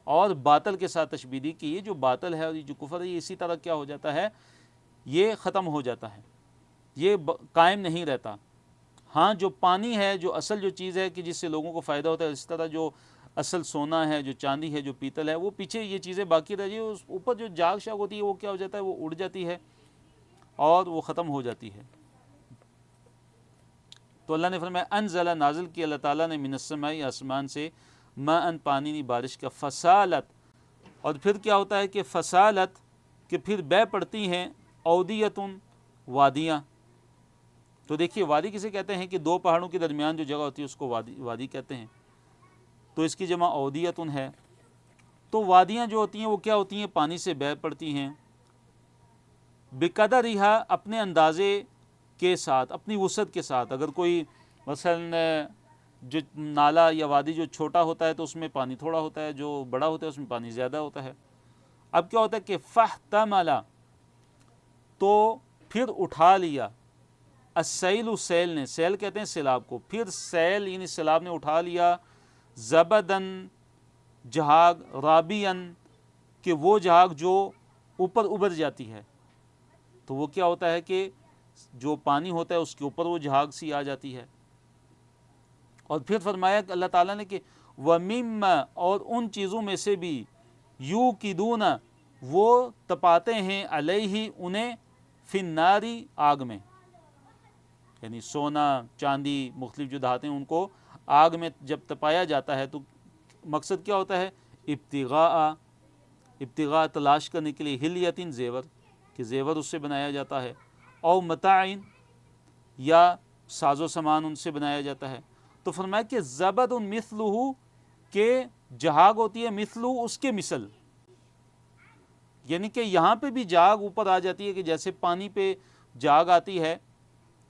اور باطل کے ساتھ تشبیہ دی کہ یہ جو باطل ہے اور یہ جو کفر ہے، یہ اسی طرح کیا ہو جاتا ہے، یہ ختم ہو جاتا ہے، یہ قائم نہیں رہتا۔ ہاں جو پانی ہے، جو اصل جو چیز ہے کہ جس سے لوگوں کو فائدہ ہوتا ہے، اس طرح جو اصل سونا ہے، جو چاندی ہے، جو پیتل ہے، وہ پیچھے یہ چیزیں باقی رہ جائیں، اس اوپر جو جاگ شاگ ہوتی ہے وہ کیا ہو جاتا ہے، وہ اڑ جاتی ہے اور وہ ختم ہو جاتی ہے۔ تو اللہ نے فرمایا انزل، نازل کی اللہ تعالیٰ نے، من السماء، آسمان سے، ماء، پانی، بارش کا، فسالت، اور پھر کیا ہوتا ہے کہ فسالت، کہ پھر بہہ پڑتی ہیں، اودیتن، وادیاں۔ تو دیکھیے وادی کسے کہتے ہیں کہ دو پہاڑوں کے درمیان جو جگہ ہوتی ہے اس کو وادی کہتے ہیں، تو اس کی جمع اودیتن ہے۔ تو وادیاں جو ہوتی ہیں وہ کیا ہوتی ہیں، پانی سے بہہ پڑتی ہیں، بقدرہا، اپنے اندازے کے ساتھ، اپنی وسعت کے ساتھ۔ اگر کوئی مثلا جو نالا یا وادی جو چھوٹا ہوتا ہے تو اس میں پانی تھوڑا ہوتا ہے، جو بڑا ہوتا ہے اس میں پانی زیادہ ہوتا ہے۔ اب کیا ہوتا ہے کہ فاحتمل، تو پھر اٹھا لیا، السیل، سیل نے، سیل کہتے ہیں سیلاب کو، پھر سیل یعنی سیلاب نے اٹھا لیا، زبدن، جھاگ، رابین، کہ وہ جھاگ جو اوپر ابھر جاتی ہے۔ تو وہ کیا ہوتا ہے کہ جو پانی ہوتا ہے اس کے اوپر وہ جھاگ سی آ جاتی ہے۔ اور پھر فرمایا کہ اللہ تعالیٰ نے کہ وَمِمَّا، اور ان چیزوں میں سے بھی، یوقدون، وہ تپاتے ہیں، علیہ، انہیں، فی النار، آگ میں، یعنی سونا، چاندی، مختلف جو دھاتیں ان کو آگ میں جب تپایا جاتا ہے تو مقصد کیا ہوتا ہے، ابتغاء، تلاش کرنے کے لیے، ہلیتن، زیور، کہ زیور اس سے بنایا جاتا ہے، او متاعن، یا ساز و سامان ان سے بنایا جاتا ہے۔ تو فرمایا کہ زبد مثلہ، کہ جھاگ ہوتی ہے، مثلہ، اس کے مثل، یعنی کہ یہاں پہ بھی جھاگ اوپر آ جاتی ہے کہ جیسے پانی پہ جھاگ آتی ہے،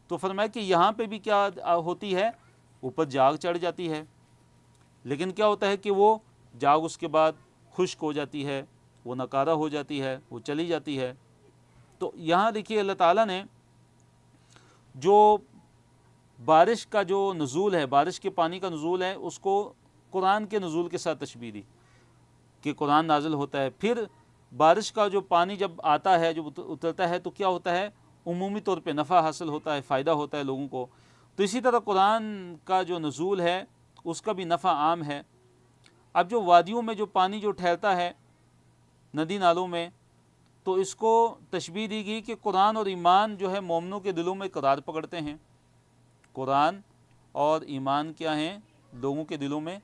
تو فرمایا کہ یہاں پہ بھی کیا ہوتی ہے، اوپر جھاگ چڑھ جاتی ہے، لیکن کیا ہوتا ہے کہ وہ جھاگ اس کے بعد خشک ہو جاتی ہے، وہ ناکارہ ہو جاتی ہے، وہ چلی جاتی ہے۔ تو یہاں دیکھیے اللہ تعالیٰ نے جو بارش کا جو نزول ہے، بارش کے پانی کا نزول ہے، اس کو قرآن کے نزول کے ساتھ تشبیہ دی کہ قرآن نازل ہوتا ہے۔ پھر بارش کا جو پانی جب آتا ہے، جب اترتا ہے، تو کیا ہوتا ہے، عمومی طور پہ نفع حاصل ہوتا ہے، فائدہ ہوتا ہے لوگوں کو۔ تو اسی طرح قرآن کا جو نزول ہے اس کا بھی نفع عام ہے۔ اب جو وادیوں میں جو پانی جو ٹھہرتا ہے ندی نالوں میں، تو اس کو تشبیہ دی گئی کہ قرآن اور ایمان جو ہے مومنوں کے دلوں میں قرار پکڑتے ہیں۔ قرآن اور ایمان کیا ہیں، لوگوں کے دلوں میں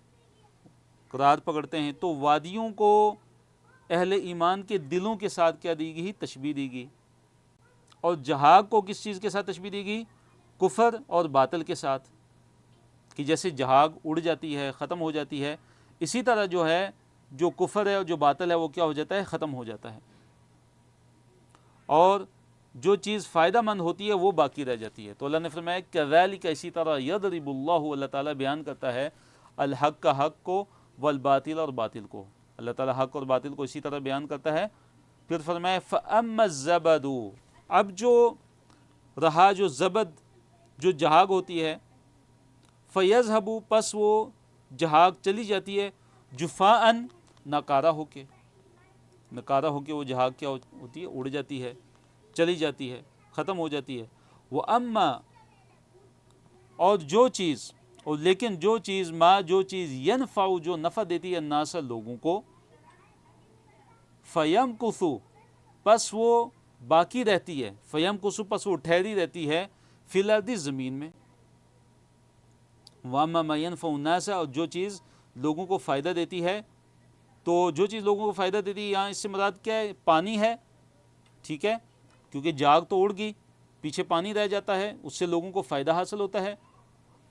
قرار پکڑتے ہیں۔ تو وادیوں کو اہل ایمان کے دلوں کے ساتھ کیا دی گئی، تشبیہ دی گئی۔ اور جھاگ کو کس چیز کے ساتھ تشبیہ دی گئی، کفر اور باطل کے ساتھ، کہ جیسے جھاگ اڑ جاتی ہے، ختم ہو جاتی ہے، اسی طرح جو ہے جو کفر ہے اور جو باطل ہے وہ کیا ہو جاتا ہے، ختم ہو جاتا ہے، اور جو چیز فائدہ مند ہوتی ہے وہ باقی رہ جاتی ہے۔ تو اللہ نے فرمایا کذالک، اسی طرح، یضرب اللہ، اللہ تعالیٰ بیان کرتا ہے، الحق کا حق کو، والباطل، اور باطل کو۔ اللہ تعالیٰ حق اور باطل کو اسی طرح بیان کرتا ہے۔ پھر فرمایا فَأَمَّا الزَّبَدُ، اب جو رہا جو زبد، جو جھاگ ہوتی ہے، فَيَذْهَبُ، پس وہ جھاگ چلی جاتی ہے، جُفَاءً، ناکارہ ہو کے، ناکارہ ہو کے وہ جھاگ کیا ہوتی ہے، اڑ جاتی ہے، چلی جاتی ہے، ختم ہو جاتی ہے۔ وَأَمَّا، اور جو چیز، اور لیکن جو چیز، ما، جو چیز، ينفع، جو نفع دیتی ہے، الناس، لوگوں کو، فَيَمْكُثُ، پس وہ باقی رہتی ہے، فَيَمْكُثُ، پس وہ ٹھہری رہتی ہے، فِي الْأَرْضِ، زمین میں۔ وَأَمَّا مَا يَنْفَعُ النَّاسَ، اور جو چیز لوگوں کو فائدہ دیتی ہے، تو جو چیز لوگوں کو فائدہ دیتی ہے یہاں اس سے مراد کیا ہے، پانی ہے، ٹھیک ہے، کیونکہ جاگ تو اڑ گئی، پیچھے پانی رہ جاتا ہے، اس سے لوگوں کو فائدہ حاصل ہوتا ہے۔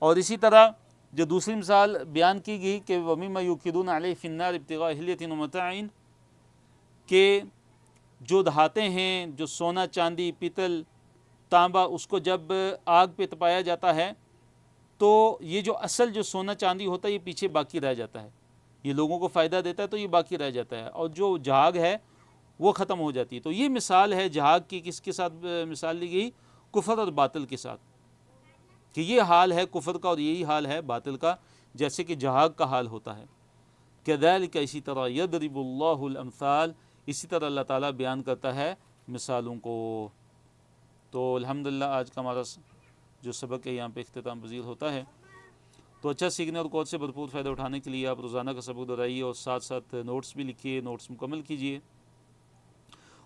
اور اسی طرح جو دوسری مثال بیان کی گئی کہ وَمِمَّا يُوقِدُونَ عَلَيْهِ فِي النَّارِ ابْتِغَاءَ حِلْيَةٍ وَمَتَاعٍ، کہ جو دھاتے ہیں، جو سونا چاندی پیتل تانبا، اس کو جب آگ پہ تپایا جاتا ہے تو یہ جو اصل جو سونا چاندی ہوتا ہے یہ پیچھے باقی رہ جاتا ہے، یہ لوگوں کو فائدہ دیتا ہے تو یہ باقی رہ جاتا ہے، اور جو جھاگ ہے وہ ختم ہو جاتی ہے۔ تو یہ مثال ہے جھاگ کی، کس کے ساتھ مثال لی گئی؟ کفر اور باطل کے ساتھ، کہ یہ حال ہے کفر کا اور یہی حال ہے باطل کا، جیسے کہ جھاگ کا حال ہوتا ہے۔ کذالک، اسی طرح، یضرب اللہ الامثال، اسی طرح اللہ تعالیٰ بیان کرتا ہے مثالوں کو۔ تو الحمدللہ آج کا ہمارا جو سبق ہے یہاں پہ اختتام پذیر ہوتا ہے۔ تو اچھا سیکھنے اور کوچ سے بھرپور فائدہ اٹھانے کے لیے آپ روزانہ کا سبق دہرائیے اور ساتھ ساتھ نوٹس بھی لکھیے، نوٹس مکمل کیجیے،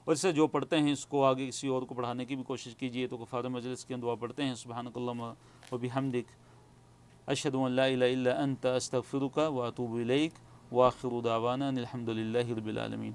اور اس سے جو پڑھتے ہیں اس کو آگے کسی اور کو پڑھانے کی بھی کوشش کیجیے۔ تو کفار مجلس کی دعا پڑھتے ہیں، سبحانک اللہم و بحمدک، اشہد ان لا الہ الا انت، استغفرک و اتوب الیک، وآخر دعوانا ان الحمد للہ رب العالمین۔